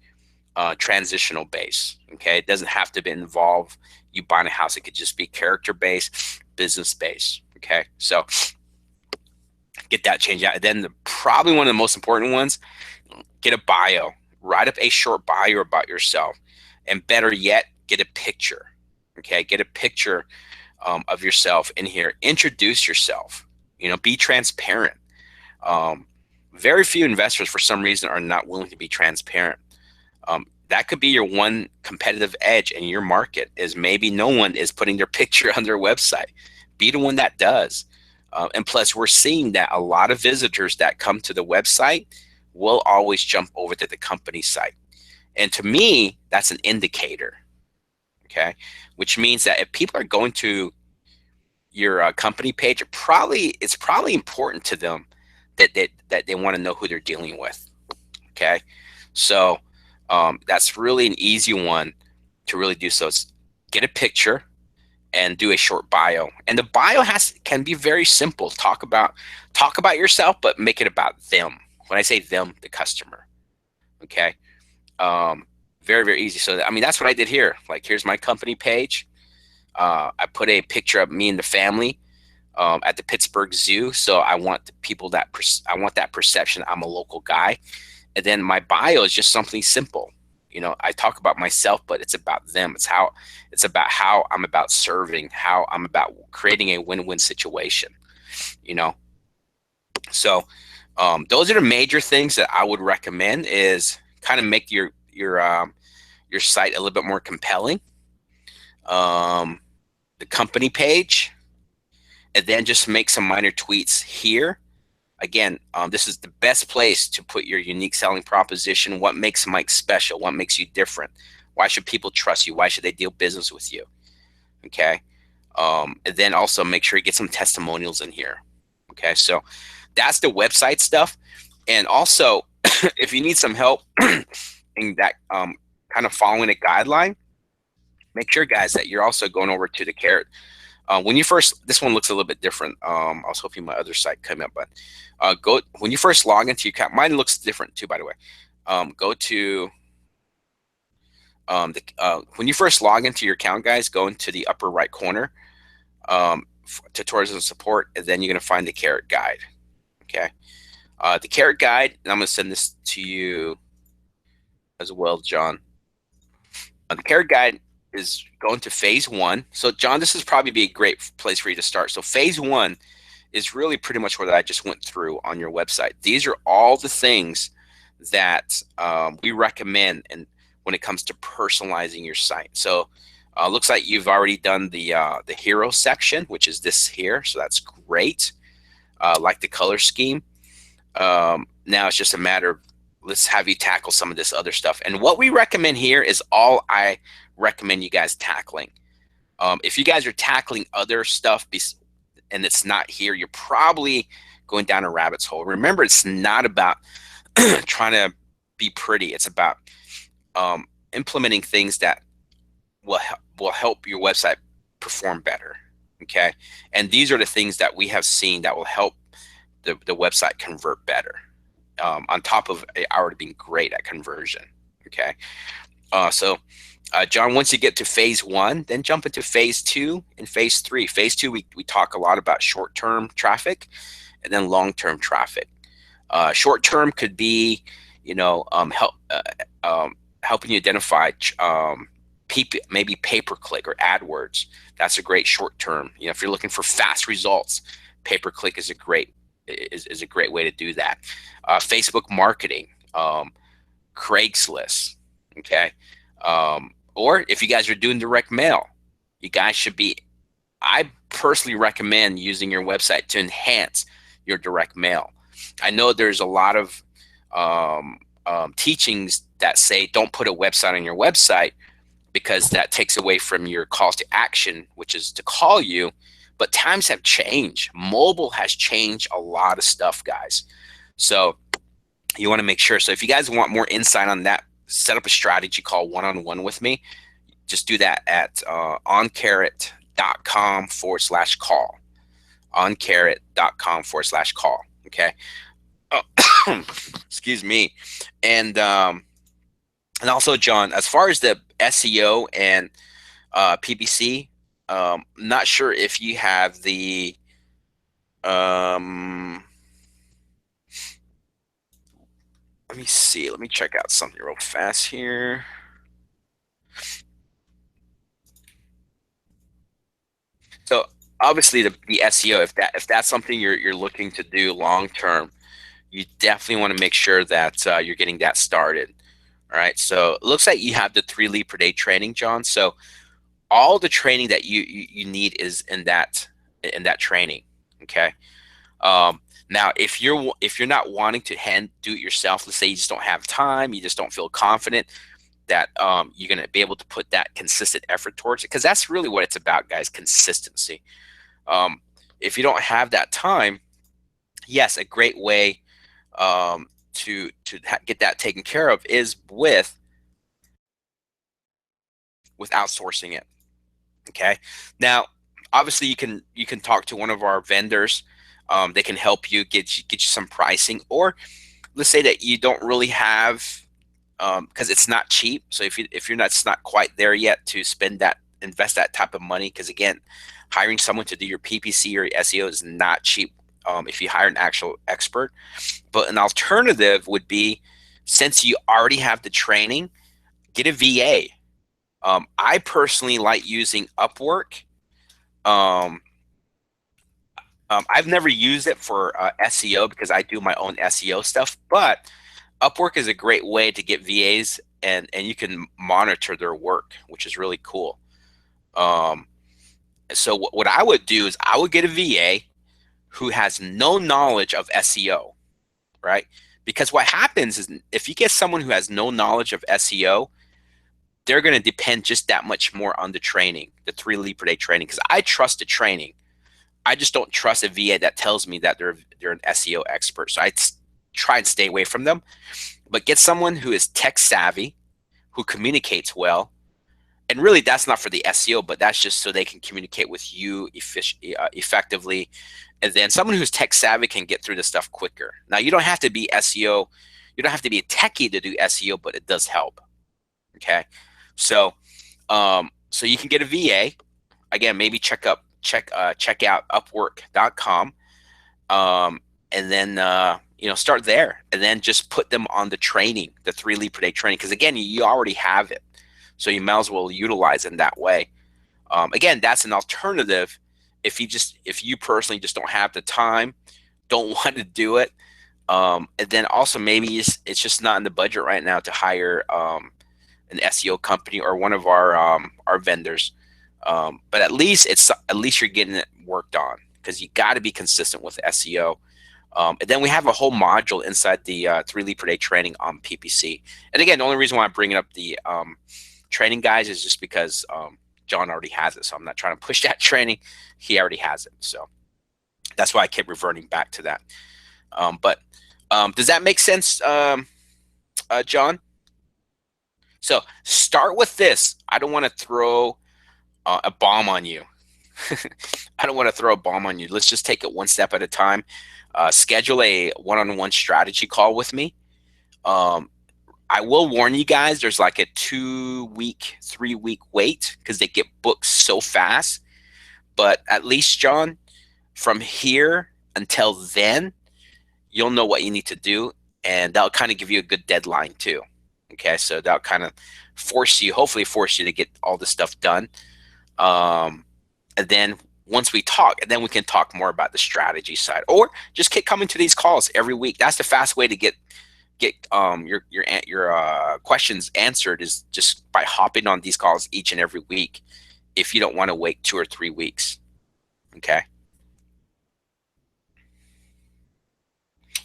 transitional based. Okay, it doesn't have to involve you buying a house. It could just be character based, business based. Okay, so get that changed out. And then probably one of the most important ones, get a bio. Write up a short bio about yourself, and better yet, get a picture. Okay, get a picture of yourself in here. Introduce yourself. Be transparent. Very few investors, for some reason, are not willing to be transparent. That could be your one competitive edge in your market, is maybe no one is putting their picture on their website. Be the one that does. And plus, we're seeing that a lot of visitors that come to the website will always jump over to the company site. And to me, that's an indicator, okay? Which means that if people are going to your company page, it's probably important to them that they want to know who they're dealing with, okay? So that's really an easy one to really do. So it's get a picture and do a short bio. And the bio can be very simple. Talk about yourself, but make it about them. When I say them, the customer. Okay. Um, Very, very easy. So I mean, that's what I did here. Like, here's my company page. I put a picture of me and the family at the Pittsburgh Zoo. So I want the people I want that perception I'm a local guy. And then my bio is just something simple. You know, I talk about myself, but it's about them. It's about how I'm about serving, how I'm about creating a win-win situation. You know, so those are the major things that I would recommend. Is kind of make your site a little bit more compelling. Um, the company page, and then just make some minor tweaks here. Again, this is the best place to put your unique selling proposition. What makes Mike special? What makes you different? Why should people trust you? Why should they deal business with you? Okay. And then also make sure you get some testimonials in here. Okay. So that's the website stuff. And also, if you need some help in that kind of following a guideline, make sure, guys, that you're also going over to the Carrot. When you first, this one looks a little bit different. I was hoping my other site came up, but when you first log into your account, mine looks different too, by the way. Go to when you first log into your account, guys, go into the upper right corner, tutorials and support, and then you're going to find the Carrot guide. Okay, the Carrot guide, and I'm going to send this to you as well, John. The Carrot guide is going to phase 1. So, John, this is probably be a great place for you to start. So, phase 1 is really pretty much what I just went through on your website. These are all the things that we recommend, and when it comes to personalizing your site. So, looks like you've already done the hero section, which is this here. So that's great. Like the color scheme. Now it's just a matter of, let's have you tackle some of this other stuff. And what we recommend here is all I recommend you guys tackling. If you guys are tackling other stuff and it's not here, you're probably going down a rabbit's hole. Remember, it's not about trying to be pretty. It's about implementing things that will help your website perform better. Okay, and these are the things that we have seen that will help the website convert better. On top of it already being great at conversion. Okay, so John, once you get to phase 1, then jump into phase 2 and phase 3. Phase 2, we talk a lot about short-term traffic and then long-term traffic. Short-term could be, helping you identify maybe pay-per-click or AdWords. That's a great short-term. If you're looking for fast results, pay-per-click is a great way to do that. Facebook marketing, Craigslist, okay. Or if you guys are doing direct mail, you guys should be. I personally recommend using your website to enhance your direct mail. I know there's a lot of teachings that say don't put a website on your website because that takes away from your calls to action, which is to call you. But times have changed. Mobile has changed a lot of stuff, guys. So you want to make sure. So if you guys want more insight on that, set up a strategy call one-on-one with me. Just do that at oncarrot.com/call. Oncarrot.com/call. Okay. Excuse me. And also, John, as far as the SEO and PPC, not sure if you have the let me see. Let me check out something real fast here. So obviously the SEO, if that's something you're looking to do long term, you definitely want to make sure that you're getting that started. All right. So it looks like you have the 3 lead per day training, John. So all the training that you need is in that training. Okay. Now, if you're not wanting to do it yourself, let's say you just don't have time, you just don't feel confident that you're going to be able to put that consistent effort towards it, because that's really what it's about, guys. Consistency. Um, if you don't have that time, yes, a great way to get that taken care of is with outsourcing it. Okay. Now, obviously, you can talk to one of our vendors. They can help you get you some pricing, or let's say that you don't really have, because it's not cheap. So if you're not, it's not quite there yet to invest that type of money, because again, hiring someone to do your PPC or your SEO is not cheap. If you hire an actual expert, but an alternative would be, since you already have the training, get a VA. I personally like using Upwork. Um, I've never used it for SEO because I do my own SEO stuff, but Upwork is a great way to get VAs, and you can monitor their work, which is really cool. Um, so what I would do is I would get a VA who has no knowledge of SEO, right? Because what happens is, if you get someone who has no knowledge of SEO, they're going to depend just that much more on the training, the 3 lead per day training. Because I trust the training, I just don't trust a VA that tells me that they're an SEO expert. So try and stay away from them. But get someone who is tech savvy, who communicates well, and really that's not for the SEO, but that's just so they can communicate with you effectively. And then someone who's tech savvy can get through the stuff quicker. Now, you don't have to be SEO, you don't have to be a techie to do SEO, but it does help. Okay, so so you can get a VA. Again, maybe check out Upwork.com, and then start there, and then just put them on the training, the 3 lead per day training, because again, you already have it, so you might as well utilize it in that way. Again, that's an alternative if you personally just don't have the time, don't want to do it, and then also maybe it's just not in the budget right now to hire an SEO company or one of our vendors. But at least you're getting it worked on, because you got to be consistent with SEO. And then we have a whole module inside the 3 lead per day training on PPC. And again, the only reason why I'm bringing up the training, guys, is just because John already has it. So I'm not trying to push that training. He already has it. So that's why I kept reverting back to that. But does that make sense, John? So start with this. I don't want to throw a bomb on you. I don't want to throw a bomb on you. Let's just take it one step at a time. Schedule a one-on-one strategy call with me. I will warn you guys, there's like a 2-week, 3-week wait, because they get booked so fast. But at least, John, from here until then, you'll know what you need to do, and that'll kind of give you a good deadline too. Okay, so that'll kind of hopefully force you to get all this stuff done. And then once we talk, and then we can talk more about the strategy side, or just keep coming to these calls every week. That's the fast way to get your questions answered, is just by hopping on these calls each and every week, if you don't want to wait 2 or 3 weeks. Okay.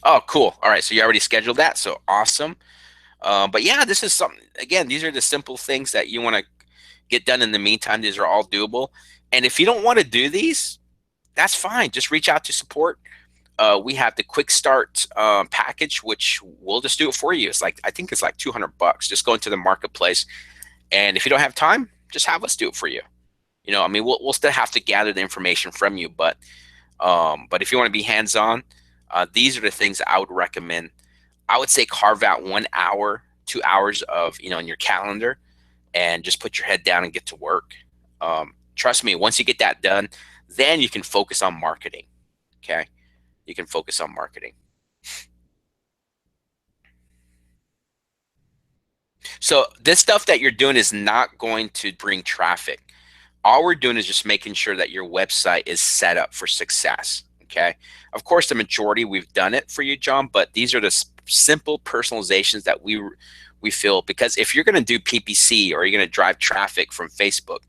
Oh, cool. All right. So you already scheduled that. So awesome. But yeah, this is something, again, these are the simple things that you want to get done in the meantime. These are all doable. And if you don't want to do these, that's fine. Just reach out to support. We have the quick start package, which we'll just do it for you. I think it's like $200. Just go into the marketplace. And if you don't have time, just have us do it for you. I mean, we'll still have to gather the information from you, but if you want to be hands-on, these are the things that I would recommend. I would say carve out 1 hour, 2 hours of, in your calendar, and just put your head down and get to work. Trust me, once you get that done, then you can focus on marketing. Okay. You can focus on marketing. So this stuff that you're doing is not going to bring traffic. All we're doing is just making sure that your website is set up for success. Okay. Of course, the majority we've done it for you, John, but these are the simple personalizations that we feel, because if you're going to do PPC or you're going to drive traffic from Facebook,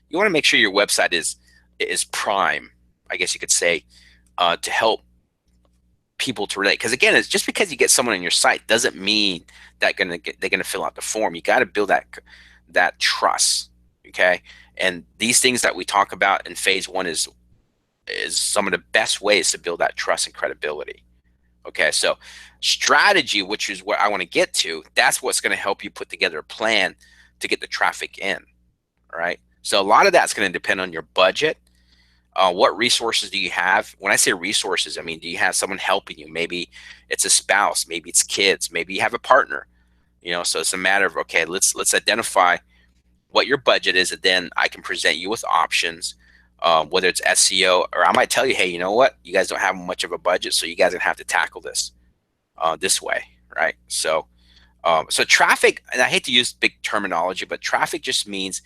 you want to make sure your website is prime, I guess you could say, to help people to relate. Because again, it's just because you get someone on your site doesn't mean that they're gonna fill out the form. You got to build that trust. Okay, and these things that we talk about in phase one is some of the best ways to build that trust and credibility. Okay, so strategy, which is what I want to get to, that's what's going to help you put together a plan to get the traffic in. All right. So a lot of that's going to depend on your budget. What resources do you have? When I say resources, I mean, do you have someone helping you? Maybe it's a spouse, maybe it's kids, maybe you have a partner. So it's a matter of, okay, let's identify what your budget is, and then I can present you with options, whether it's SEO, or I might tell you, hey, you know what, you guys don't have much of a budget, so you guys are gonna have to tackle this way, right? So traffic, and I hate to use big terminology, but traffic just means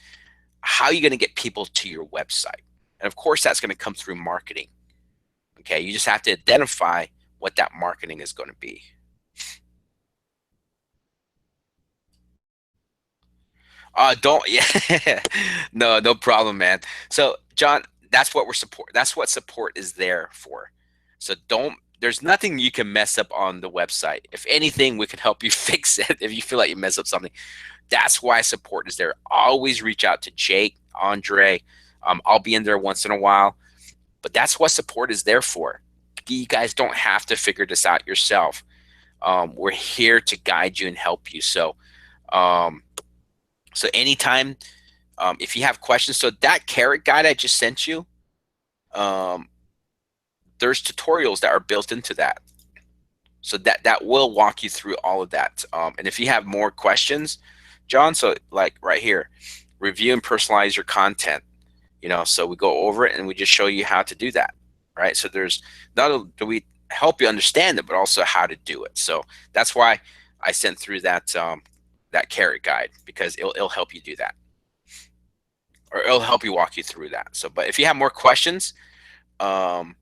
how you're going to get people to your website, and of course that's going to come through marketing. Okay, you just have to identify what that marketing is going to be. Don't Yeah, no problem, man. So John, that's what support is there for. So don't there's nothing you can mess up on the website. If anything, we can help you fix it if you feel like you mess up something. That's why support is there. Always reach out to Jake, Andre. I'll be in there once in a while, but that's what support is there for. You guys don't have to figure this out yourself. We're here to guide you and help you. Um, so anytime, if you have questions, so that carrot guide I just sent you, um, there's tutorials that are built into that. So that will walk you through all of that. And if you have more questions, John, so like right here, review and personalize your content. So we go over it and we just show you how to do that, right? So there's not only do we help you understand it, but also how to do it. So that's why I sent through that carrot guide, because it'll help you do that, or it'll help you walk you through that. So, but if you have more questions, um,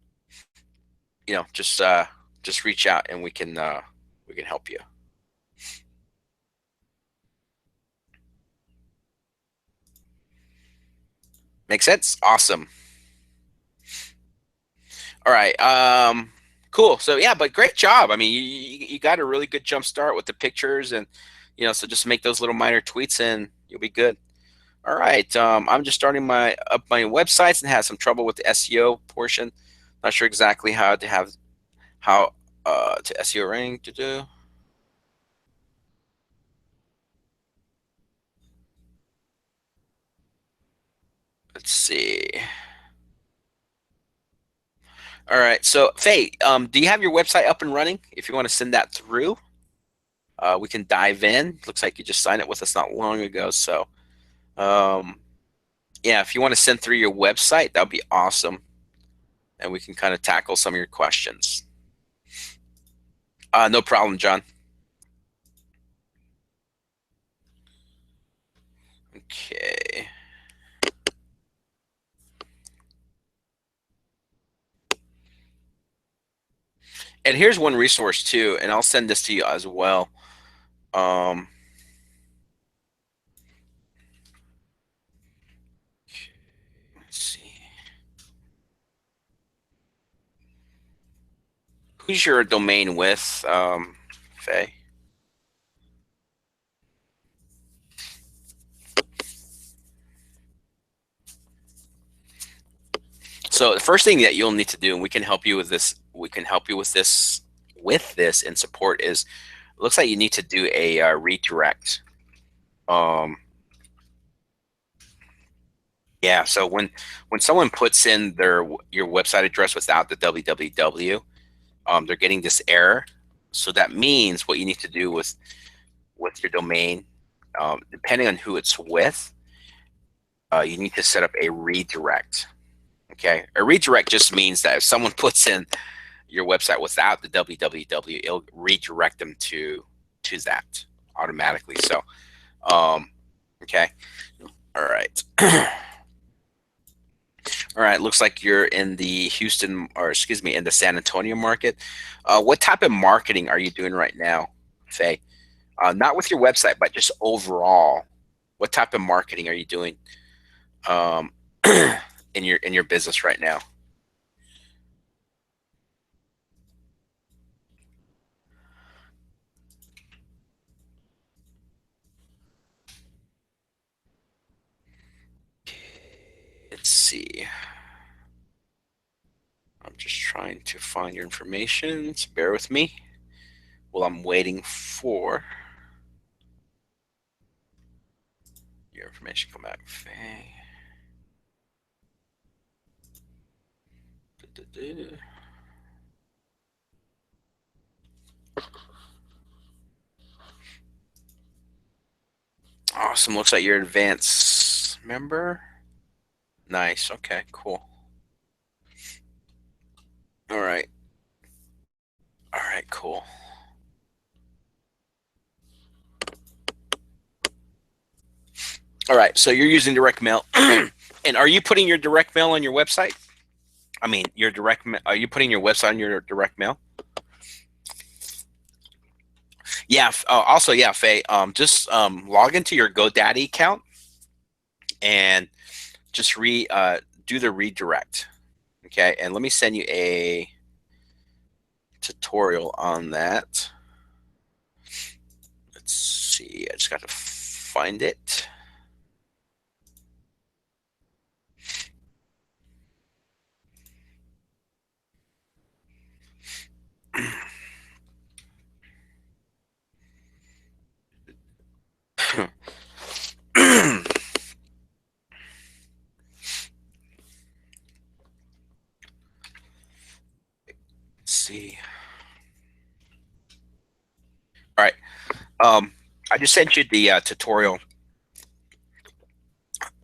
just reach out and we can help you. Make sense? Awesome. All right. Cool. So yeah, but great job. I mean, you got a really good jump start with the pictures, and so just make those little minor tweaks and you'll be good. All right. I'm just starting my websites and had some trouble with the SEO portion. Not sure exactly how to SEO rank to do. Let's see. All right. So Faye, do you have your website up and running? If you want to send that through, we can dive in. Looks like you just signed it with us not long ago. So um, yeah, if you want to send through your website, that would be awesome, and we can kind of tackle some of your questions. No problem, John. Okay. And here's one resource too, and I'll send this to you as well. Um, let's see. Who's your domain with, Faye? So the first thing that you'll need to do, and we can help you with this, with this and support is, it looks like you need to do a redirect. Um, yeah, so when someone puts in your website address without the www, they're getting this error. So that means what you need to do with your domain, depending on who it's with, you need to set up a redirect. Okay, a redirect just means that if someone puts in your website without the www, it'll redirect them to that automatically. So, okay, all right, all right. Looks like you're in the Houston, or excuse me, in the San Antonio market. What type of marketing are you doing right now, Faye? Not with your website, but just overall. What type of marketing are you doing um, in your business right now? trying to find your information, so bear with me while I'm waiting for your information to come back. Awesome. Looks like you're an advanced member. Nice. Okay, cool. All right. All right, cool. All right, so you're using direct mail. And are you putting your direct mail on your website? I mean, your direct are you putting your website on your direct mail? Yeah. Also, yeah, Faye. Just log into your GoDaddy account and just do the redirect. Okay, and let me send you a tutorial on that. Let's see. I just got to find it. Let's see. All right. I just sent you the tutorial.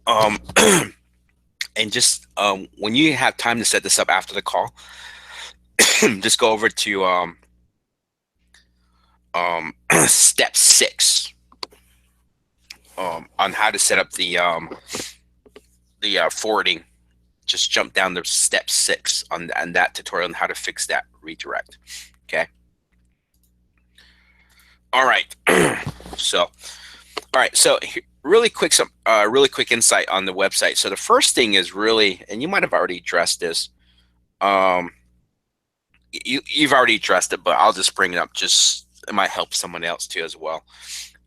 Um, and just when you have time to set this up after the call, just go over to step 6 on how to set up the forwarding. Just jump down to step 6 on that tutorial on how to fix that redirect. Okay. All right. So, all right. So, really quick insight on the website. So, the first thing is really, and you might have already addressed this. Um, you've already addressed it, but I'll just bring it up. Just it might help someone else too as well.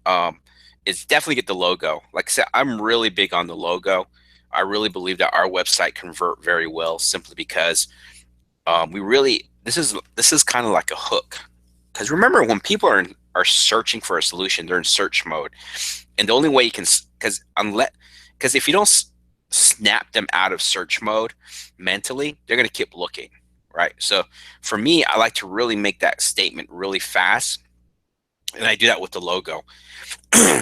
Um, it's definitely get the logo. Like I said, I'm really big on the logo. I really believe that our website convert very well simply because we really this is kind of like a hook. Because remember, when people are searching for a solution, they're in search mode, and the only way you can because if you don't snap them out of search mode mentally, they're going to keep looking, right? So for me, I like to really make that statement really fast, and I do that with the logo.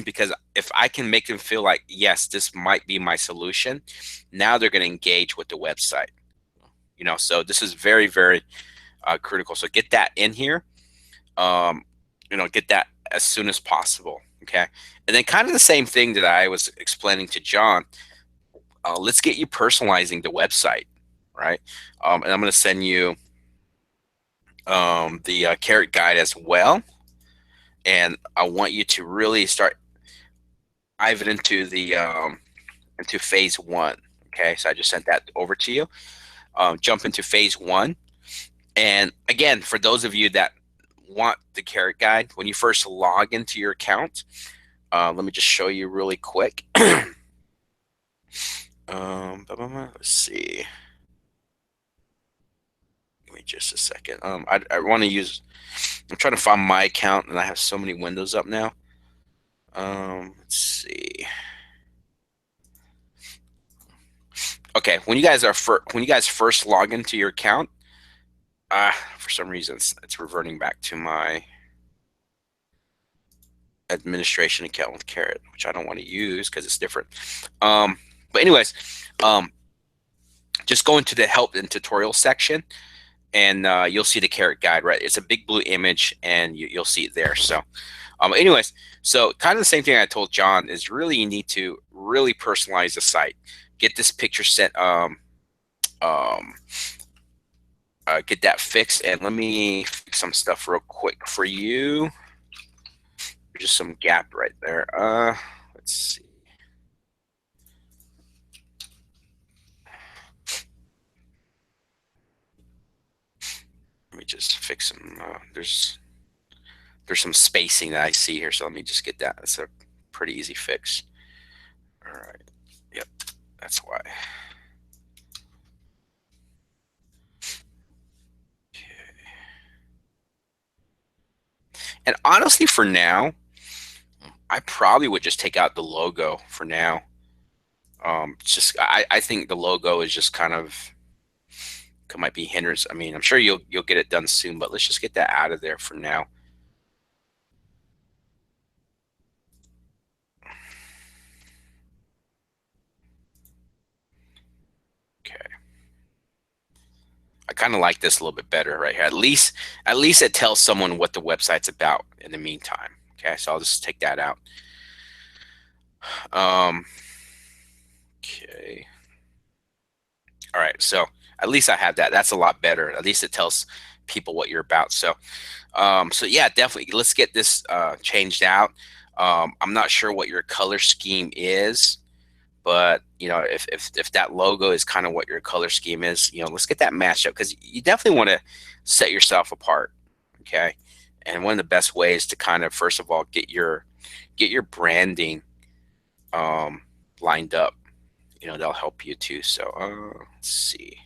Because if I can make them feel like, yes, this might be my solution, now they're going to engage with the website. So this is very, very critical. So get that in here. Um, get that as soon as possible. Okay, and then kind of the same thing that I was explaining to John. Let's get you personalizing the website, right? And I'm going to send you the carrot guide as well. And I want you to really start diving into phase 1. Okay, so I just sent that over to you. Jump into phase 1, and again, for those of you that want the carrot guide, when you first log into your account, let me just show you really quick. Let's see. Give me just a second. I want to use. I'm trying to find my account, and I have so many windows up now. Let's see. Okay, when you guys first log into your account, for some reason it's reverting back to my administration account with Carrot, which I don't want to use because it's different. But anyways, just go into the help and tutorial section, and you'll see the Carrot guide. Right, it's a big blue image, and you'll see it there. So, anyways, so kind of the same thing I told John is really you need to really personalize the site. Get this picture set. Get that fixed, and let me fix some stuff real quick for you. There's just some gap right there. Let's see. Let me just fix some. There's some spacing that I see here, so let me just get that. It's a pretty easy fix. All right. Yep, that's why. And honestly, for now, I probably would just take out the logo for now. Just I think the logo is just kind of might be hindrance. I mean, I'm sure you'll get it done soon, but let's just get that out of there for now. Okay. I kind of like this a little bit better right here. At least it tells someone what the website's about in the meantime. Okay, so I'll just take that out. Um, okay. All right, so at least I have that. That's a lot better. At least it tells people what you're about. So yeah, definitely. Let's get this changed out. I'm not sure what your color scheme is, but you know, if that logo is kind of what your color scheme is, you know, let's get that matched up because you definitely want to set yourself apart. Okay, and one of the best ways to kind of first of all get your branding um, lined up. You know, that'll help you too. So let's see.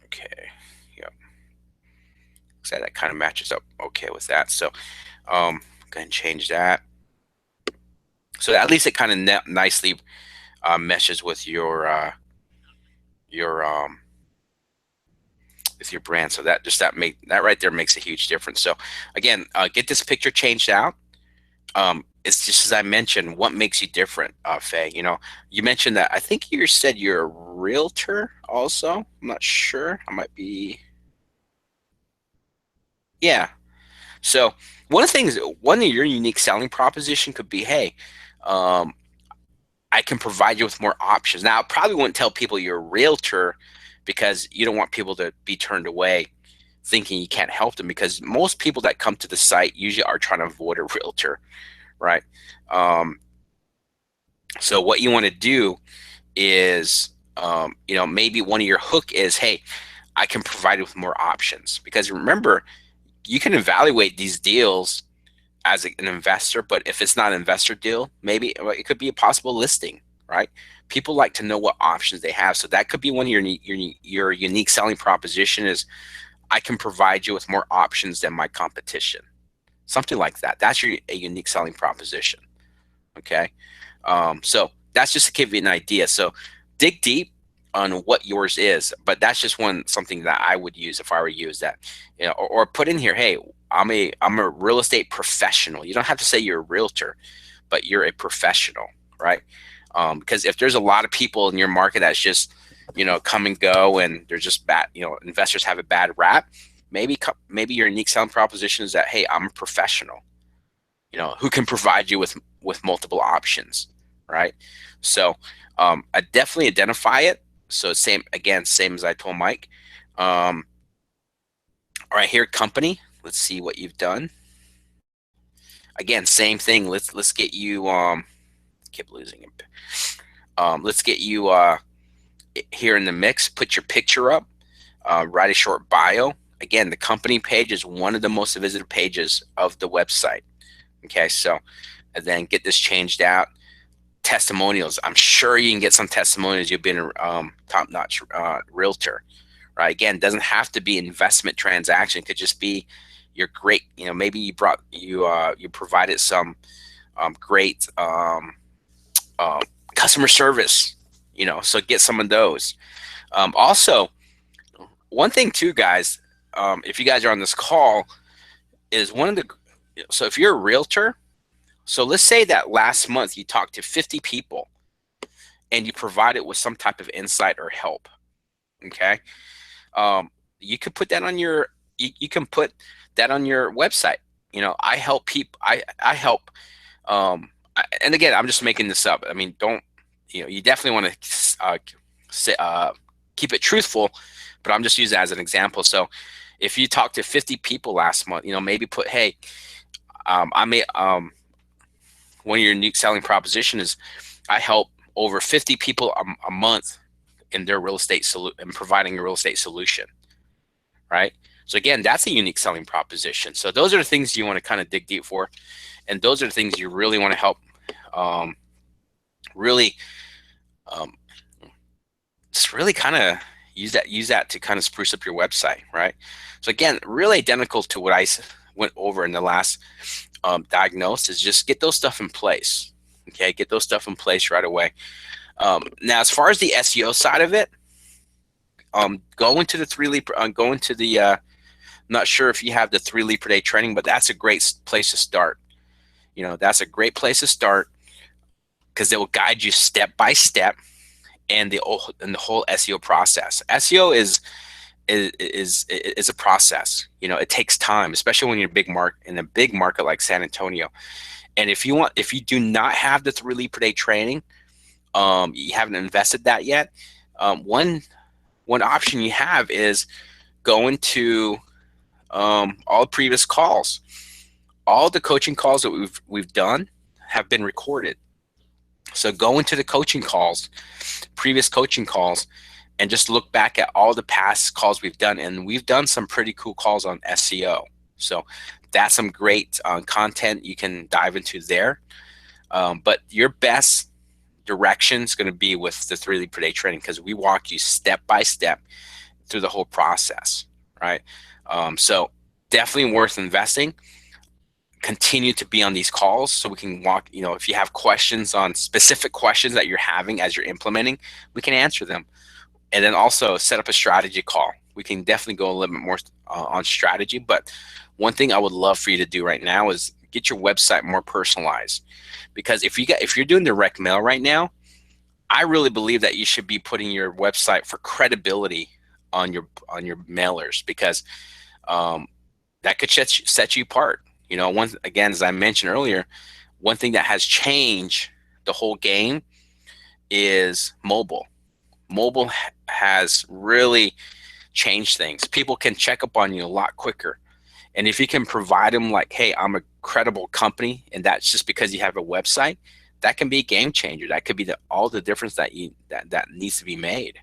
Okay, yep. So that kind of matches up okay with that. So go ahead and change that. So at least it kind of nicely meshes your with your brand. So that right there makes a huge difference. So again, get this picture changed out. It's just as I mentioned, what makes you different, Faye? You know, you mentioned that I think you said you're a realtor also. I'm not sure. I might be. Yeah. So one of your unique selling proposition could be, hey, um, I can provide you with more options. Now, I probably wouldn't tell people you're a realtor because you don't want people to be turned away thinking you can't help them because most people that come to the site usually are trying to avoid a realtor, right? Um, so what you want to do is, you know, maybe one of your hook is, hey, I can provide you with more options because remember, you can evaluate these deals as an investor, but if it's not an investor deal, maybe it could be a possible listing, right? People like to know what options they have, so that could be one of your unique selling proposition is I can provide you with more options than my competition, something like that. That's a unique selling proposition. Okay, so that's just to give you an idea. So dig deep on what yours is, but that's just something that I would use if I were you. Is that you know, or put in here, hey, I'm a real estate professional. You don't have to say you're a realtor, but you're a professional, right? Because if there's a lot of people in your market that's just you know come and go and they're just bad, you know, investors have a bad rap. Maybe your unique selling proposition is that hey, I'm a professional, you know, who can provide you with multiple options, right? So I definitely identify it. So same as I told Mike. All right, here company. Let's see what you've done. Again, same thing. Let's get you keep losing it. Let's get you here in the mix. Put your picture up. Write a short bio. Again, the company page is one of the most visited pages of the website. Okay, so and then get this changed out. Testimonials. I'm sure you can get some testimonials. You've been a top-notch realtor, right? Again, doesn't have to be investment transaction. It could just be you're great. You know, maybe you provided some great um, customer service. You know, so get some of those. Also, one thing too, guys, if you guys are on this call, is one of the so if you're a realtor, so let's say that last month you talked to 50 people and you provide it with some type of insight or help. Okay. You could put that on you can put that on your website. You know, I help people, I help, and again, I'm just making this up. I mean, don't, you know, you definitely want to keep it truthful, but I'm just using it as an example. So if you talk to 50 people last month, you know, maybe put, hey, I may, one of your unique selling proposition is I help over 50 people a month in their real estate and providing a real estate solution, right? So again, that's a unique selling proposition. So those are the things you want to kind of dig deep for. And those are the things you really want to help um, really um, just really kind of use that to kind of spruce up your website, right? So again, really identical to what went over in the last diagnose is just get those stuff in place. Okay, get those stuff in place right away. Now, as far as the SEO side of it, go into the go into the. Not sure if you have the 3 lead per day training, but that's a great place to start. That's a great place to start because it will guide you step by step and the whole SEO process. SEO is a process. It takes time, especially when you're in a big market like San Antonio. And if you do not have the 3 lead per day training, you haven't invested that yet. One option you have is going to all the previous calls. All the coaching calls that we've done have been recorded. So go into the previous coaching calls, and just look back at all the past calls we've done, and we've done some pretty cool calls on SEO. So that's some great content you can dive into there. But your best direction is going to be with the 3 lead per day training, because we walk you step by step through the whole process, right? So definitely worth investing. Continue to be on these calls so we can walk, if you have questions on specific questions that you're having as you're implementing, we can answer them. And then also set up a strategy call. We can definitely go a little bit more on strategy. But one thing I would love for you to do right now is get your website more personalized. Because if you're doing direct mail right now, I really believe that you should be putting your website for credibility on your mailers, because that could set you apart. Again, as I mentioned earlier, one thing that has changed the whole game is mobile. Mobile has really changed things. People can check up on you a lot quicker. And if you can provide them like, hey, I'm a credible company, and that's just because you have a website, that can be a game changer. That could be all the difference that needs to be made,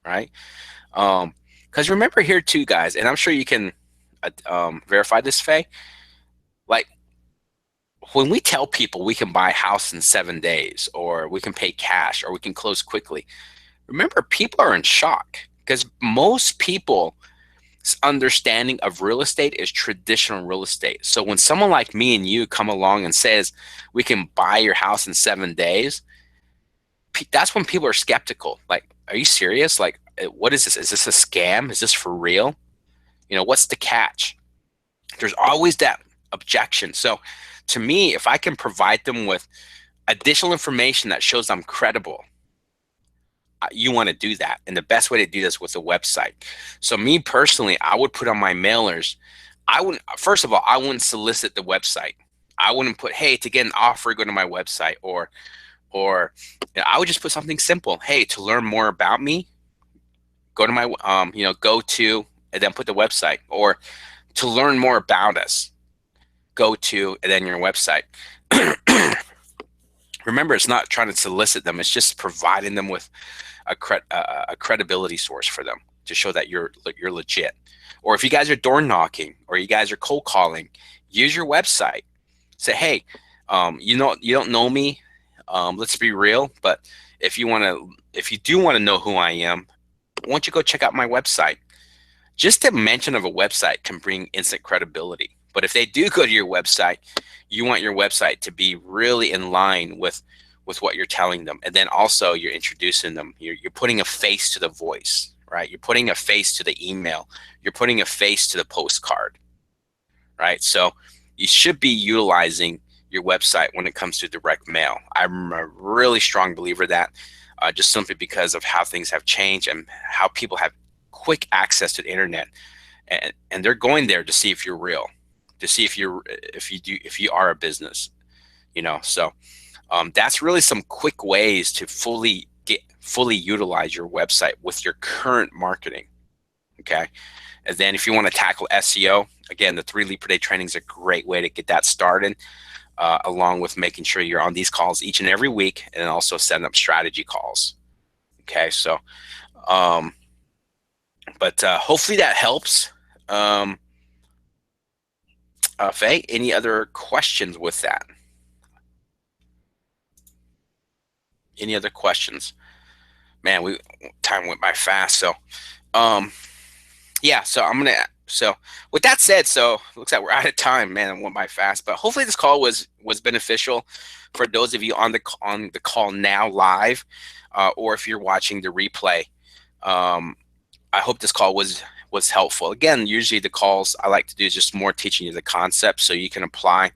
right? Because remember here too, guys, and I'm sure you can verify this, Faye. Like, when we tell people we can buy a house in 7 days, or we can pay cash, or we can close quickly, remember, people are in shock, because most people's understanding of real estate is traditional real estate. So when someone like me and you come along and says we can buy your house in 7 days, that's when people are skeptical. Like, are you serious? Like, what is this? Is this a scam? Is this for real? What's the catch? There's always that objection. So to me, if I can provide them with additional information that shows I'm credible, you want to do that. And the best way to do this with a website. So me personally, I would put on my mailers, first of all, I wouldn't solicit the website. I wouldn't put, hey, to get an offer, go to my website, or I would just put something simple. Hey, to learn more about me, go to my, go to, and then put the website. Or to learn more about us, go to, and then your website. Remember, it's not trying to solicit them. It's just providing them with a credibility source for them to show that you're legit. Or if you guys are door knocking, or you guys are cold calling, use your website. Say, hey, you don't know me. Let's be real. But if you do want to know who I am, why don't you go check out my website? Just the mention of a website can bring instant credibility. But if they do go to your website, you want your website to be really in line with what you're telling them. And then also you're introducing them. You're putting a face to the voice, right? You're putting a face to the email. You're putting a face to the postcard, right? So you should be utilizing your website when it comes to direct mail. I'm a really strong believer of that, just simply because of how things have changed and how people have quick access to the internet. And they're going there to see if you're real, to see if you are a business, so that's really some quick ways to fully utilize your website with your current marketing. Okay. And then if you want to tackle SEO, again, the 3 lead per day training is a great way to get that started, along with making sure you're on these calls each and every week, and also setting up strategy calls. Okay. So, but hopefully that helps. Faye, any other questions with that? Any other questions? Man, time went by fast. So, um, yeah. So with that said, so looks like we're out of time. Man, it went by fast. But hopefully this call was beneficial for those of you on the call now live, or if you're watching the replay. Um, I hope this call was helpful. Again, usually the calls I like to do is just more teaching you the concept so you can apply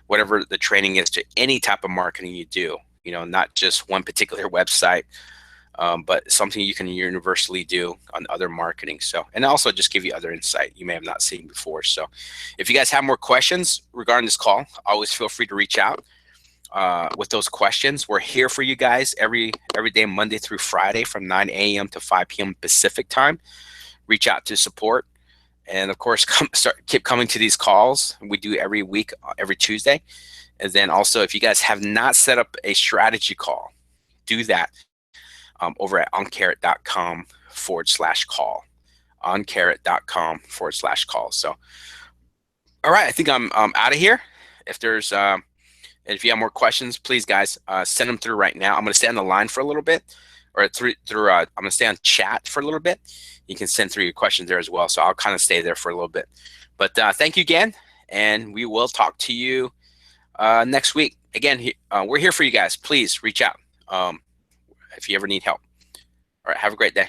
whatever the training is to any type of marketing you do. Not just one particular website, but something you can universally do on other marketing. So, and also just give you other insight you may have not seen before. So, if you guys have more questions regarding this call, always feel free to reach out with those questions. We're here for you guys every day, Monday through Friday, from 9 a.m. to 5 p.m. Pacific time. Reach out to support, and of course, keep coming to these calls. We do every week, every Tuesday. And then also, if you guys have not set up a strategy call, do that over at oncarrot.com/call. Oncarrot.com/call. So, all right, I think I'm out of here. If you have more questions, please, guys, send them through right now. I'm going to stay on the line for a little bit, or I'm going to stay on chat for a little bit. You can send through your questions there as well. So I'll kind of stay there for a little bit. But thank you again, and we will talk to you next week. Again, we're here for you guys. Please reach out if you ever need help. All right, have a great day.